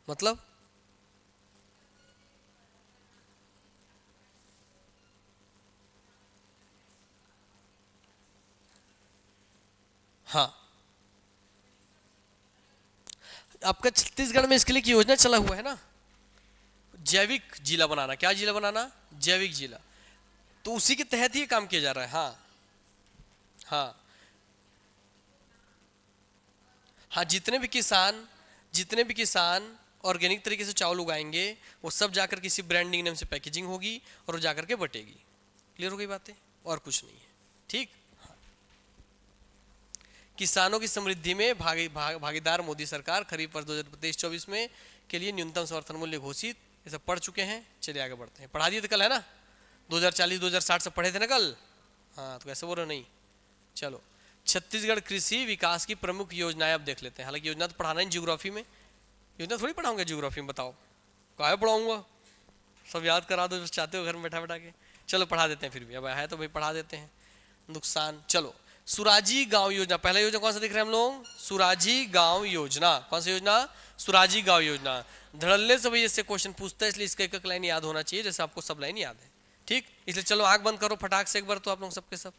मतलब हाँ, आपका छत्तीसगढ़ में इसके लिए की योजना चला हुआ है ना, जैविक जिला बनाना। क्या जिला बनाना? जैविक जिला। तो उसी के तहत ही काम किया जा रहा है। हाँ हाँ हाँ, जितने भी किसान, जितने भी किसान ऑर्गेनिक तरीके से चावल उगाएंगे वो सब जाकर किसी ब्रांडिंग नेम से पैकेजिंग होगी और वो जाकर के बटेगी। क्लियर हो गई बातें? और कुछ नहीं है, ठीक। किसानों की समृद्धि में भागीदार मोदी सरकार, खरीफ वर्ष 2023-24 में के लिए न्यूनतम समर्थन मूल्य घोषित। ये सब पढ़ चुके हैं, चलिए आगे बढ़ते हैं। पढ़ा दिए थे कल, है ना, 2040 2060 से पढ़े थे ना कल। हाँ, तो कैसे बोल रहे? नहीं, चलो छत्तीसगढ़ कृषि विकास की प्रमुख योजनाएं अब देख लेते हैं। हालांकि योजना तो पढ़ाना है ज्योग्राफी में, योजना थोड़ी पढ़ाऊंगा ज्योग्राफी में, बताओ काहे पढ़ाऊंगा, सब याद करा दो जो चाहते हो घर में बैठा बैठा के। चलो पढ़ा देते हैं, फिर भी अब है तो भाई पढ़ा देते हैं। नुकसान, चलो सुराजी गांव योजना, पहला योजना कौन सा दिख रहा है हम लोग, सुराजी गांव योजना। कौन सी योजना, सुराजी गांव योजना। धड़ल्ले से भैया इससे क्वेश्चन पूछता है, इसलिए इसका एक एक लाइन याद होना चाहिए, जैसे आपको सब लाइन याद है, ठीक। इसलिए चलो आंख बंद करो फटाक से एक बार, तो आप लोग सबके सब,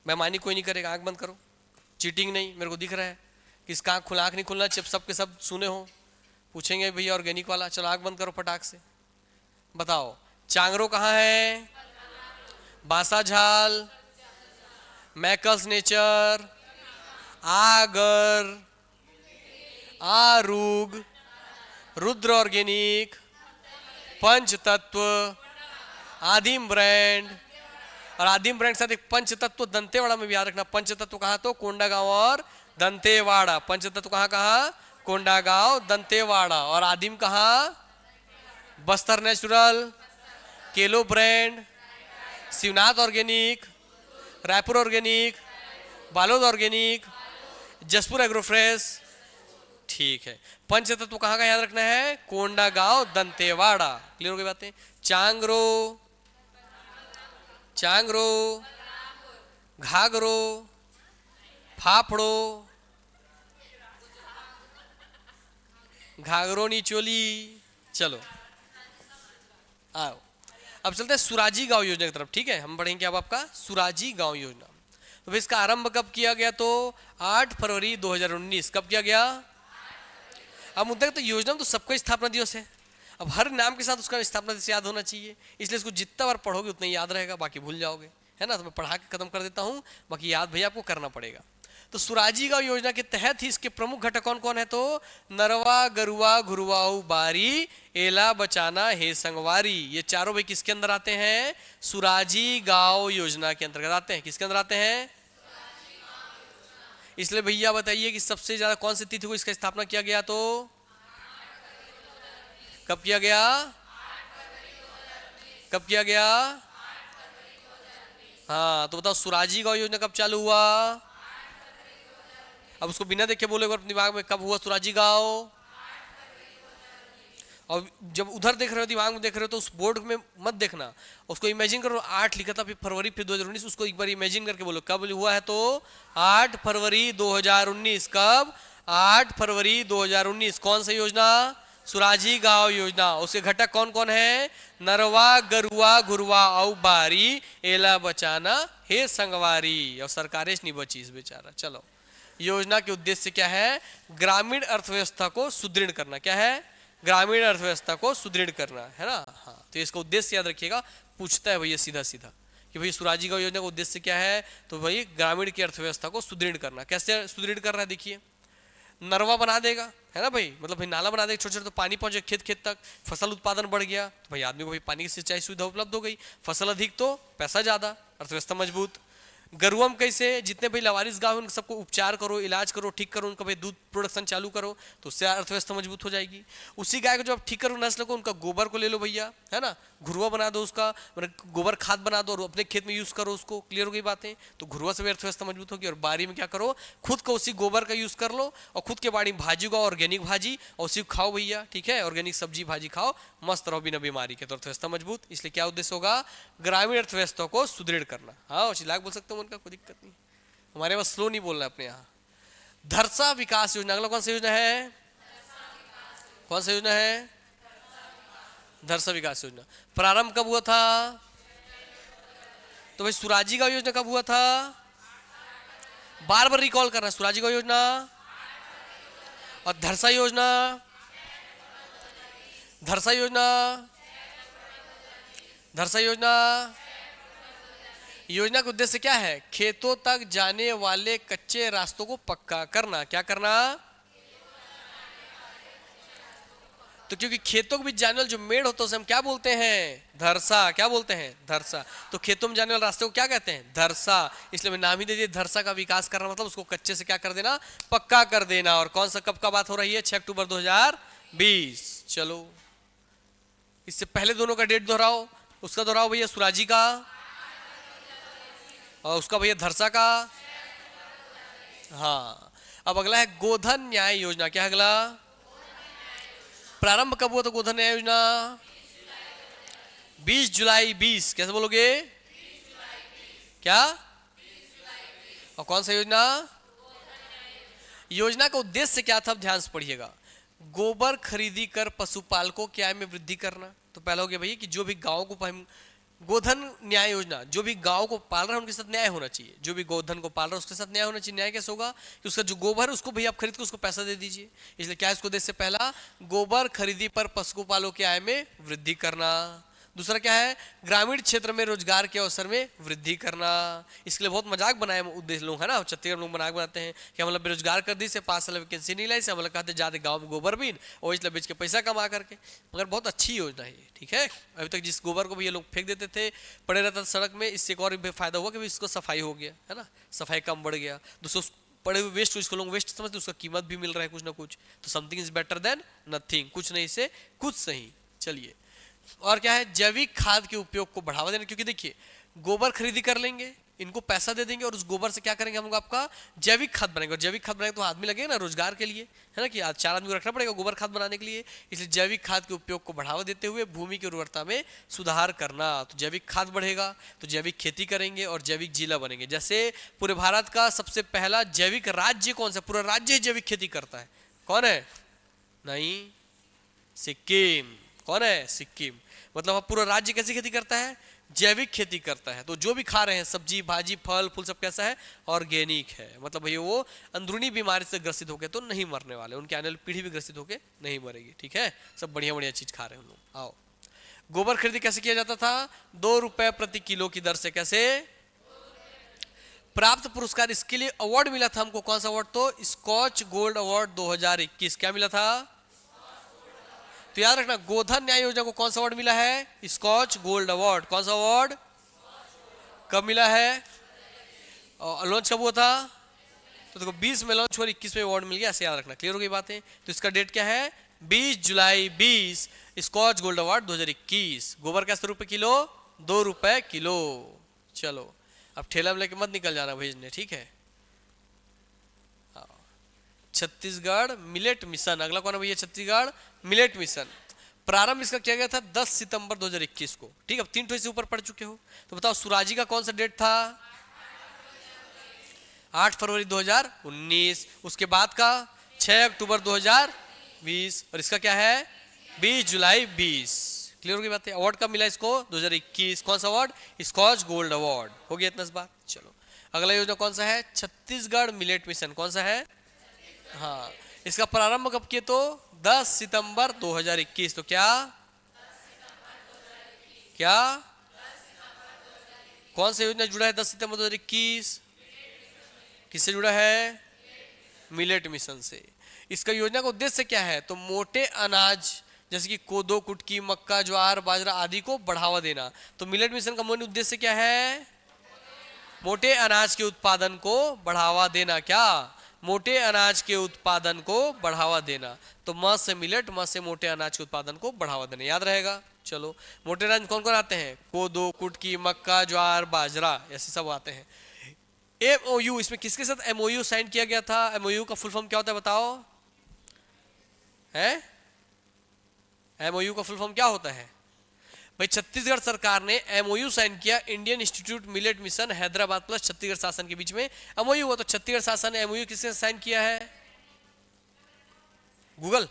बेईमानी कोई नहीं करेगा, आंख बंद करो, चीटिंग नहीं, मेरे को दिख रहा है किसका आंख खुला, आंख नहीं खुलना, जब सबके सब सुने हो पूछेंगे भैया ऑर्गेनिक वाला। चलो आंख बंद करो फटाक से, बताओ चांगरो कहाँ है, बांसाझाल, मैकल्स नेचर, आगर, आरूग, रुद्र ऑर्गेनिक, पंच तत्व, आदिम ब्रांड, और आदिम ब्रांड साथ एक पंच तत्व दंतेवाड़ा में भी याद रखना। पंच तत्व कहाँ, तो कोंडागांव और दंतेवाड़ा। पंच तत्व कहाँ कहाँ, कोंडागांव दंतेवाड़ा। और आदिम कहाँ, Bastar natural, Kelo brand, Shivnath organic, Raipur organic, Balod organic, Jaspur Agrofresh, ठीक है। पंच तत्व कहाँ का याद रखना है, कोंडागांव दंतेवाड़ा। क्लियर हो गई बातें। चांगरो, चांगरो, घाघरो, फाफड़ो, घाघरो निचोली। चलो आओ अब चलते हैं सुराजी गांव योजना की तरफ, ठीक है। हम पढ़ेंगे अब आपका सुराजी गांव योजना। तो भाई इसका आरंभ कब किया गया, तो 8 फरवरी 2019। कब किया गया, अब मुद्दा तो योजना में तो सबका स्थापना दिवस है, अब हर नाम के साथ उसका स्थापना दिवस याद होना चाहिए, इसलिए इसको जितना बार पढ़ोगे उतना ही याद रहेगा, बाकी भूल जाओगे, है ना। तो मैं पढ़ा के खत्म कर देता हूँ, बाकी याद भैया आपको करना पड़ेगा। तो सुराजी गांव योजना के तहत ही इसके प्रमुख घटक कौन कौन है, तो नरवा, गरुआ, घुरुआऊ, बारी, एला, बचाना, हे संगवारी, ये चारों भाई किसके अंदर आते हैं, सुराजी गांव योजना के अंतर्गत आते हैं। किसके अंदर आते हैं, इसलिए भैया बताइए कि सबसे ज्यादा कौन सी तिथि को इसका स्थापना किया गया, तो कब किया गया, कब किया गया, हाँ तो बताओ सुराजी गांव योजना कब चालू हुआ। अब उसको बिना देखे बोलो एक बार दिमाग में, कब हुआ सुराजी गांव। और जब उधर देख रहे हो, दिमाग में देख रहे हो, तो उस बोर्ड में मत देखना, उसको इमेजिन करो। 8 लिखा था, फिर फरवरी, फिर 2019, उसको एक बार इमेजिन करके बोलो कब हुआ है, तो 8 फरवरी 2019। कब, 8 फरवरी 2019। कौन सी योजना, सुराजी गांव योजना। उसके घटक कौन कौन है, नरवा, गरुआ, घुरुआ, औ बारी, एला, बचाना, हे संगवारी। और सरकारेश नहीं बची इस बेचारा। चलो योजना के उद्देश्य क्या है, ग्रामीण अर्थव्यवस्था को सुदृढ़ करना। क्या है, ग्रामीण अर्थव्यवस्था को सुदृढ़ करना, है ना। हाँ तो इसका उद्देश्य याद रखिएगा, पूछता है भैया सीधा सीधा कि भाई सुराजी गांव योजना का उद्देश्य क्या है, तो भाई ग्रामीण की अर्थव्यवस्था को सुदृढ़ करना। कैसे सुदृढ़ कर रहा है, देखिए नरवा बना देगा, है ना भाई, मतलब भाई नाला बना देगा छोटे छोटे, तो पानी पहुंचे खेत खेत तक, फसल उत्पादन बढ़ गया, तो भाई आदमी को भाई पानी की सिंचाई सुविधा उपलब्ध हो गई, फसल अधिक तो पैसा ज्यादा, अर्थव्यवस्था मजबूत। गरुआ में कैसे, जितने भाई लवारिस गांव उन सबको उपचार करो, इलाज करो, ठीक करो, उनका भाई दूध प्रोडक्शन चालू करो, तो उससे अर्थव्यवस्था मजबूत हो जाएगी। उसी गाय को जब आप ठीक करो नस्ल को, उनका गोबर को ले लो भैया, है ना, घुरुआ बना दो, उसका मतलब गोबर खाद बना दो और अपने खेत में यूज करो उसको। क्लियर हो गई बातें। तो घुरुआ से भी अर्थव्यवस्था मजबूत होगी। और बाड़ी में क्या करो, खुद को उसी गोबर का यूज कर लो और खुद के बाड़ी में भाजी उगाओ, ऑर्गेनिक भाजी, और उसी को खाओ भैया, ठीक है, ऑर्गेनिक सब्जी भाजी खाओ, मस्त रहो बिना बीमारी के, तो अर्थव्यवस्था मजबूत। इसलिए क्या उद्देश्य होगा, ग्रामीण अर्थव्यवस्था को सुदृढ़ करना। हाँ चिल्लाक बोल सकते हो, उनका कोई दिक्कत नहीं, हमारे पास स्लो नहीं बोलना अपने यहाँ। धरसा विकास योजना, अगला कौन सी योजना है, कौन सी योजना है, धरसा विकास योजना। प्रारंभ कब हुआ था, तो भाई सुराजी गांव योजना कब हुआ था, बार बार रिकॉल करना, सुराजी गांव योजना और धरसा योजना, धरसा योजना, धरसा योजना। योजना का उद्देश्य क्या है, खेतों तक जाने वाले कच्चे रास्तों को पक्का करना। क्या करना, तो क्योंकि खेतों के बीच जाने वाले जो मेड़ होता है उसे हम क्या बोलते हैं, धरसा। क्या बोलते हैं, धरसा। तो खेतों में जाने वाले रास्ते को क्या कहते हैं, धरसा। इसलिए मैं नाम ही दे दिया धरसा का विकास करना, मतलब उसको कच्चे से क्या कर देना, पक्का कर देना। और कौन सा कब का बात हो रही है, 6 अक्टूबर 2020। चलो इससे पहले दोनों का डेट दोहराओ, उसका दोहराओ भैया सुराजी का, और उसका भैया धरसा का, हाँ, अब अगला है गोधन न्याय योजना। क्या है अगला? प्रारंभ कब हुआ था गोधन न्याय योजना? 20 जुलाई 20। कैसे बोलोगे? क्या? और कौन सा योजना? योजना का उद्देश्य क्या था? अब ध्यान से पढ़िएगा। गोबर खरीदी कर पशुपालकों की आय में वृद्धि करना। तो पहला हो गया भैया कि जो भी गांव को गोधन न्याय योजना, जो भी गांव को पाल रहा है उनके साथ न्याय होना चाहिए। जो भी गोधन को पाल रहा है उसके साथ न्याय होना चाहिए। न्याय कैसे होगा? कि उसका जो गोबर है उसको भैया आप खरीद के उसको पैसा दे दीजिए। इसलिए क्या है इसको उद्देश्य? पहला, गोबर खरीदी पर पशुपालकों की आय में वृद्धि करना। दूसरा क्या है? ग्रामीण क्षेत्र में रोजगार के अवसर में वृद्धि करना। इसके लिए बहुत मजाक बनाए उद्देश्य लोग है ना, छत्तीसगढ़ लोग मजाक बनाते हैं कि मतलब बेरोजगार कर दी से 5 साल वैकेंसी नहीं लाई से, मतलब कहते जाते गांव में गोबर बीन और इसलिए बेच के पैसा कमा करके। मगर बहुत अच्छी योजना है ये, ठीक है। अभी तक जिस गोबर को भी ये लोग फेंक देते थे, पड़े रहता था सड़क में, इससे एक और भी फायदा हुआ कि इसको सफाई हो गया है ना, सफाई कम बढ़ गया। दूसरों पड़े हुए वेस्ट को इसको लोग वेस्ट समझते, उसका कीमत भी मिल रहा है कुछ ना कुछ। तो something is better than nothing, कुछ नहीं से कुछ सही। चलिए, और क्या है? जैविक खाद के उपयोग को बढ़ावा देना। क्योंकि देखिए, गोबर खरीदी कर लेंगे, इनको पैसा दे देंगे और उस गोबर से क्या करेंगे हम लोग? आपका जैविक खाद बनेगा। और जैविक खाद बनेगा तो आदमी लगेगा ना रोजगार के लिए, है ना, कि आज 4 आदमी को रखना पड़ेगा गोबर खाद बनाने के लिए। इसलिए जैविक खाद के उपयोग को बढ़ावा देते हुए भूमि की उर्वरता में सुधार करना। तो जैविक खाद बढ़ेगा तो जैविक खेती करेंगे और जैविक जिला बनेंगे। जैसे पूरे भारत का सबसे पहला जैविक राज्य कौन सा? पूरा राज्य जैविक खेती करता है। कौन है? नहीं, सिक्किम। कौन है? सिक्किम। मतलब अब पूरा राज्य कैसी खेती करता है? जैविक खेती करता है। तो जो भी खा रहे हैं सब्जी भाजी फल फूल सब कैसा है? ऑर्गेनिक है। मतलब भैया वो अंदरूनी बीमारी से ग्रसित होके तो नहीं मरने वाले, उनकी आने वाली पीढ़ी भी ग्रसित होके नहीं मरेगी, ठीक है। सब बढ़िया बढ़िया चीज खा रहे हैं हम लोग। आओ, गोबर खरीदी कैसे किया जाता था? 2 रुपए प्रति किलो की दर से। कैसे? प्राप्त पुरस्कार, इसके लिए अवार्ड मिला था हमको। कौन सा अवार्ड? तो स्कॉच गोल्ड अवार्ड 2021। क्या मिला था? तो याद रखना, गोधन न्याय योजना को कौन सा अवार्ड मिला है? Scotch gold award. कौन सा अवार्ड? कब मिला है? और लॉन्च कब हुआ था? तो देखो 20 में लॉन्च हुआ, 21 में अवार्ड मिल गया। ऐसे याद रखना। क्लियर हो गई बातें? तो इसका डेट क्या है? 20 जुलाई 20, स्कॉच गोल्ड अवार्ड 2021। गोबर कैसे रुपए किलो? 2 रुपए किलो। चलो, अब ठेला में लेके मत निकल जाना भेजने, ठीक है। छत्तीसगढ़ मिलेट मिशन, अगला कौन है भैया? Chhattisgarh millet mission. प्रारंभ इसका किया गया था 10 सितंबर 2021 को, ठीक है। अब 3 से ऊपर पढ़ चुके हो तो बताओ सुराजी का कौन सा डेट था? 8 फरवरी 2019। उसके बाद का 6 अक्टूबर 2020 और इसका क्या है? 20 जुलाई 20। क्लियर हो गई बात है? अवार्ड कब मिला इसको? 2021। कौन सा अवार्ड? Scotch gold award. हो गया इतना बात। चलो, अगला योजना कौन सा है? Chhattisgarh millet mission. कौन सा है? हाँ, इसका प्रारंभ कब किए? तो 10 सितंबर 2021। तो क्या क्या कौन सा योजना जुड़ा है 10 सितंबर 2021? किससे जुड़ा है? मिलेट मिशन से। इसका योजना का उद्देश्य क्या है? तो मोटे अनाज जैसे कि कोदो कुटकी मक्का ज्वार बाजरा आदि को बढ़ावा देना। तो मिलेट मिशन का मूल उद्देश्य क्या है? मोटे अनाज के उत्पादन को बढ़ावा देना। क्या? मोटे अनाज के उत्पादन को बढ़ावा देना। तो म से मिलेट, म से मोटे अनाज के उत्पादन को बढ़ावा देना। याद रहेगा? चलो, मोटे अनाज कौन कौन आते हैं? कोदो कुटकी मक्का ज्वार बाजरा, ऐसे सब आते हैं। एमओयू, इसमें किसके साथ एमओयू साइन किया गया था? एमओयू का फुल फॉर्म क्या होता है बताओ? है? एमओयू का फुल फॉर्म क्या होता है भाई? छत्तीसगढ़ सरकार ने एमओयू साइन किया Indian institute millet mission Hyderabad plus Chhattisgarh शासन के बीच में एमओयू हुआ। तो छत्तीसगढ़ शासन ने एमओयू किससे साइन किया है? गूगल?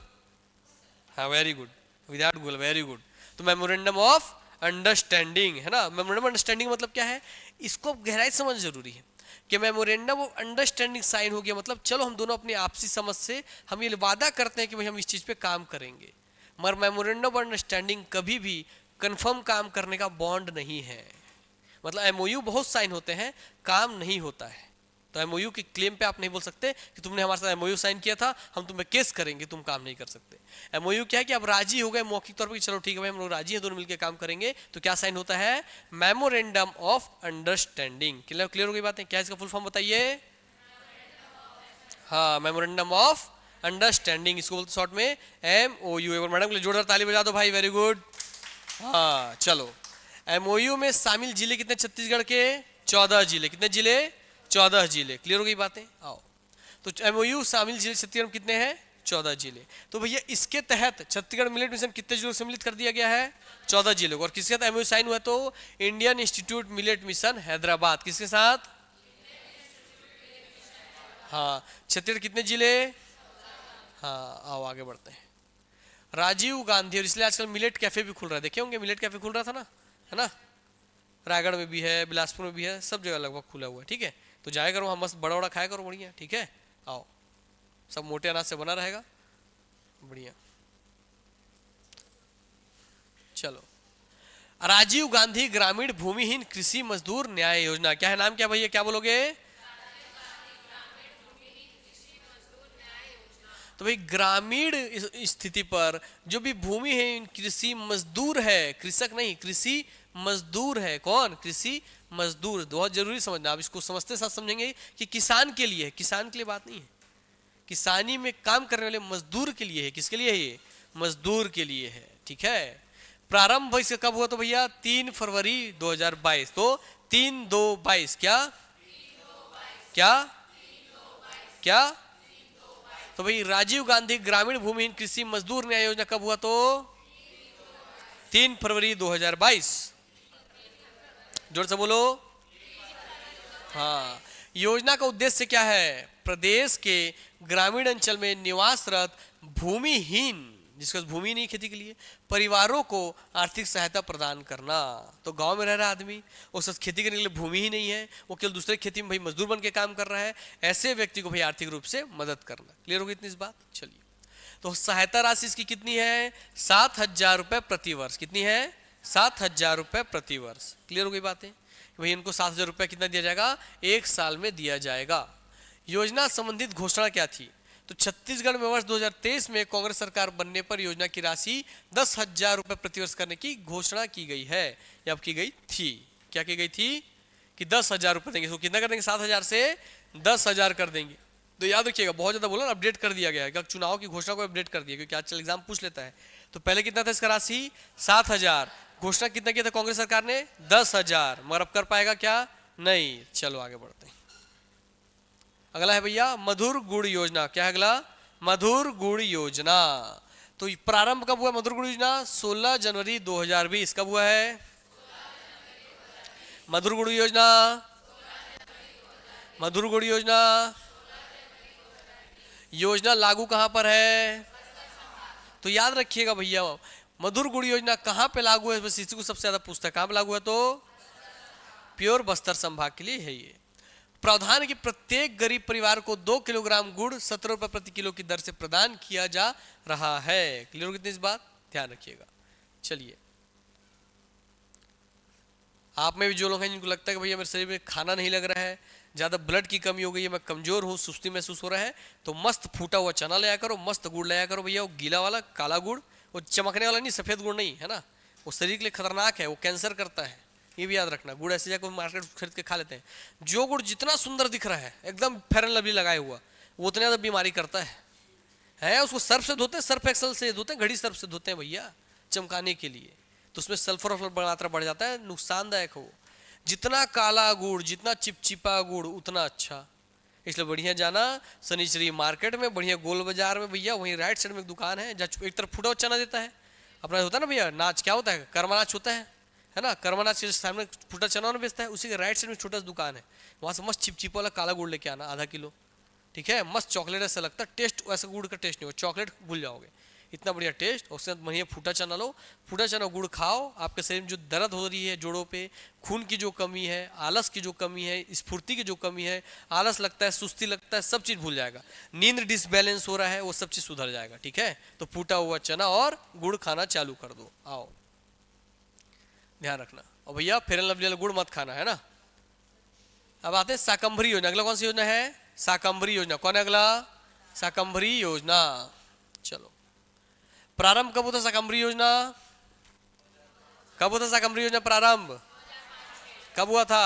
हाँ, very good, without Google, very good. तो मेमोरेंडम ऑफ अंडरस्टैंडिंग है ना। मेमोरेंडम अंडरस्टैंडिंग मतलब क्या है? इसको गहराई समझ जरूरी है कि मेमोरेंडम ऑफ अंडरस्टैंडिंग साइन हो गया मतलब चलो हम दोनों अपनी आपसी समझ से हम ये वादा करते हैं कि भाई हम इस चीज पे काम करेंगे। मगर मेमोरेंडम ऑफ अंडरस्टैंडिंग कभी भी कंफर्म काम करने का बॉन्ड नहीं है। मतलब एमओयू बहुत साइन होते हैं, काम नहीं होता है। तो एमओयू की क्लेम पे आप नहीं बोल सकते कि तुमने हमारे साथ एमओयू साइन किया था, हम तुम्हें केस करेंगे, तुम काम नहीं कर सकते। एमओयू क्या है कि आप राजी हो गए मौखिक तौर पर कि चलो ठीक है भाई हम लोग राजी हैं, दोनों मिलकर काम करेंगे। तो क्या साइन होता है? Memorandum of understanding. क्लियर हो गई बातें? क्या इसका फुल फॉर्म बताइए? हाँ, मेमोरेंडम ऑफ अंडरस्टैंडिंग, इसको बोलते शॉर्ट में एमओयू। एक बार मैडम के लिए जोरदार ताली बजा दो भाई, वेरी गुड। हाँ चलो, एमओयू में शामिल जिले कितने? छत्तीसगढ़ के 14 जिले। कितने जिले? 14 जिले। क्लियर हो गई बातें? आओ, तो एमओयू शामिल जिले छत्तीसगढ़ में कितने हैं? 14 जिले। तो भैया इसके तहत छत्तीसगढ़ मिलेट मिशन कितने जिलों से सम्मिलित कर दिया गया है? 14 जिलों को। और किसके साथ एमओयू साइन हुआ? तो Indian institute millet mission Hyderabad. किसके साथ? हाँ, छत्तीसगढ़ कितने जिले? हाँ, आओ आगे बढ़ते हैं। राजीव गांधी, और इसलिए आजकल मिलेट कैफे भी खुल रहा है, देखे होंगे मिलेट कैफे खुल रहा था ना, है ना? रायगढ़ में भी है, बिलासपुर में भी है, सब जगह लगभग खुला हुआ है। ठीक है, तो जाया करो, हम मस्त बड़ा बड़ा खाया करो, बढ़िया। ठीक है, आओ, सब मोटे अनाज से बना रहेगा, बढ़िया। चलो, राजीव गांधी ग्रामीण भूमिहीन कृषि मजदूर न्याय योजना, क्या है नाम? क्या भैया, क्या बोलोगे? तो भाई ग्रामीण स्थिति पर जो भी भूमिहीन कृषि मजदूर है, कृषक नहीं, कृषि मजदूर है, कौन? कृषि मजदूर। बहुत जरूरी समझना, आप इसको समझते साथ समझेंगे कि किसान के लिए है, किसान के लिए बात नहीं है, किसानी में काम करने वाले मजदूर के लिए है। किसके लिए है ये? मजदूर के लिए है। ठीक है, प्रारंभ इसका कब हुआ? तो भैया 3 फरवरी 2022। तो 3-2-22, क्या क्या क्या? तो भाई राजीव गांधी ग्रामीण भूमिहीन कृषि मजदूर न्याय योजना कब हुआ? तो 3 फरवरी 2022। जोर से बोलो। हाँ, योजना का उद्देश्य क्या है? प्रदेश के ग्रामीण अंचल में निवासरत भूमिहीन, जिसके पास भूमि नहीं खेती के लिए, परिवारों को आर्थिक सहायता प्रदान करना। तो गांव में रह रहा आदमी, उसके पास खेती करने के लिए भूमि ही नहीं है, वो केवल दूसरे खेती में भाई मजदूर बन के काम कर रहा है, ऐसे व्यक्ति को भाई आर्थिक रूप से मदद करना। क्लियर होगी इतनी इस बात? चलिए, तो सहायता राशि इसकी कितनी है? 7,000 रुपये प्रति वर्ष। कितनी है? 7,000 रुपये प्रति वर्ष। क्लियर हो गई बातें? भाई इनको 7,000 रुपये कितना दिया जाएगा? 1 साल में दिया जाएगा। योजना संबंधित घोषणा क्या थी? तो छत्तीसगढ़ में वर्ष 2023 में कांग्रेस सरकार बनने पर योजना की राशि 10,000 रुपये प्रतिवर्ष करने की घोषणा की गई है, या अब की गई थी। क्या की गई थी? कि 10,000 रुपये देंगे। तो कितना कर देंगे? 7,000 से 10,000 कर देंगे। तो याद रखिएगा, बहुत ज्यादा बोला ना, अपडेट कर दिया गया है, चुनाव की घोषणा को अपडेट कर दिया, क्योंकि आजकल एग्जाम पूछ लेता है। तो पहले कितना था इसका राशि? 7,000। घोषणा कितना किया था कांग्रेस सरकार ने? 10,000। मगर अब कर पाएगा क्या? नहीं। चलो आगे बढ़ते हैं। अगला है भैया मधुर गुड़ योजना। क्या है अगला? मधुर गुड़ योजना। तो प्रारंभ कब हुआ मधुर गुड़ योजना? 16 जनवरी 2020। कब हुआ है मधुर गुड़ योजना? मधुर गुड़ योजना योजना लागू कहां पर है? तो याद रखिएगा भैया, मधुर गुड़ योजना कहां पे लागू है? बस इसी को सबसे ज्यादा पूछता है, कहां पे लागू है? तो प्योर बस्तर संभाग के लिए है ये। प्रावधान की प्रत्येक गरीब परिवार को 2 किलोग्राम गुड़ 17 रुपए प्रति किलो की दर से प्रदान किया जा रहा है। क्लियर हो कितनी इस बात? ध्यान रखिएगा। चलिए, आप में भी जो लोग हैं जिनको लगता है कि भैया मेरे शरीर में खाना नहीं लग रहा है, ज्यादा ब्लड की कमी हो गई है, मैं कमजोर हूँ, सुस्ती महसूस हो रहा है, तो मस्त फूटा हुआ चना लाया करो, मस्त गुड़ लाया करो भैया, वो गीला वाला काला गुड़, वो चमकने वाला नहीं, सफेद गुड़ नहीं, है ना, वो शरीर के लिए खतरनाक है, वो कैंसर करता है, ये भी याद रखना। गुड़ ऐसे जाकर मार्केट खरीद के खा लेते हैं। जो गुड़ जितना सुंदर दिख रहा है, एकदम फेयर एंड लवली लगाया हुआ, वो उतने ज्यादा बीमारी करता है। उसको सर्फ से धोते हैं, सर्फ एक्सल से धोते हैं, घड़ी सर्फ से धोते हैं भैया, चमकाने के लिए। तो उसमें सल्फर और मात्रा बढ़ जाता है, नुकसानदायक हो। जितना काला गुड़, जितना चिपचिपा गुड़, उतना अच्छा। इसलिए बढ़िया जाना शनिचरी मार्केट में, बढ़िया गोल बाजार में भैया, वहीं राइट साइड में एक दुकान है जहाँ एक तरफ फूटा हुआ चना देता है, अपना होता है ना भैया नाच, क्या होता है, कर्मा नाच होता है ना, कर्मा नाच के सामने फूटा चना बेचता है, उसी के राइट साइड में छोटा सा दुकान है, वहाँ से मस्त चिपचिपा वाला काला गुड़ लेके आना, आधा किलो, ठीक है, मस्त चॉकलेट ऐसा लगता है, टेस्ट वैसा गुड़ का टेस्ट नहीं हो, चॉकलेट भूल जाओगे, इतना बढ़िया टेस्ट। और उसके साथ बढ़िया फूटा चना लो, फूटा चना गुड़ खाओ, आपके शरीर में जो दर्द हो रही है जोड़ों पे, खून की जो कमी है, आलस की जो कमी है, स्फूर्ति की जो कमी है, आलस लगता है, सुस्ती लगता है, सब चीज़ भूल जाएगा। नींद डिसबैलेंस हो रहा है, वो सब चीज़ सुधर जाएगा। ठीक है, तो फूटा हुआ चना और गुड़ खाना चालू कर दो। आओ ध्यान रखना। और भैया फेयर एंड लवली वाला गुड़ मत खाना, है ना। अब आते हैं शाकंभरी योजना। अगला कौन सी योजना है? शाकंभरी योजना। कौन है अगला? शाकंभरी योजना। चलो, प्रारंभ कब होता शाकंभरी योजना? कब होता शाकंभरी योजना प्रारंभ? कब हुआ था?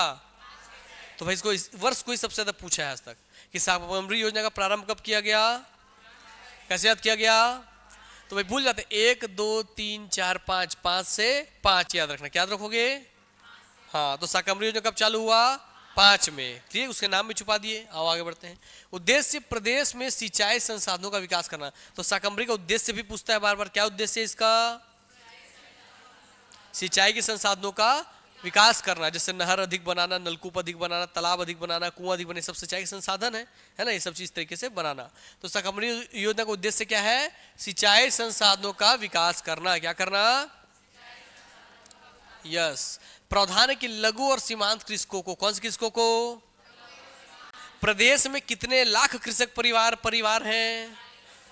तो भाई इसको इस वर्ष कोई सबसे ज्यादा पूछा है आज तक कि शाकंभरी योजना का प्रारंभ कब किया गया, कैसे याद किया गया? तो भाई भूल जाते, 1 2 3 4 5, 5 से 5 याद रखना। क्या याद रखोगे? हाँ, तो शाकंभरी योजना कब चालू हुआ? 5 में, ठीक, उसके नाम में छुपा दिए। आओ आगे बढ़ते हैं। उद्देश्य प्रदेश में सिंचाई संसाधनों का विकास करना। तो शाकंभरी का उद्देश्य भी पूछता है बार बार, क्या उद्देश्य है इसका? सिंचाई के संसाधनों का विकास करना, जैसे नहर अधिक बनाना, नलकूप अधिक बनाना, तालाब अधिक बनाना, कुआं अधिक बनाना, सब सिंचाई के संसाधन है ना, ये सब चीज तरीके से बनाना। तो शाकंभरी योजना का उद्देश्य क्या है? सिंचाई संसाधनों का विकास करना। क्या करना? यस। प्रावधान है कि लघु और सीमांत कृषकों को, कौन से कृषकों को? प्रदेश में कितने लाख कृषक परिवार हैं?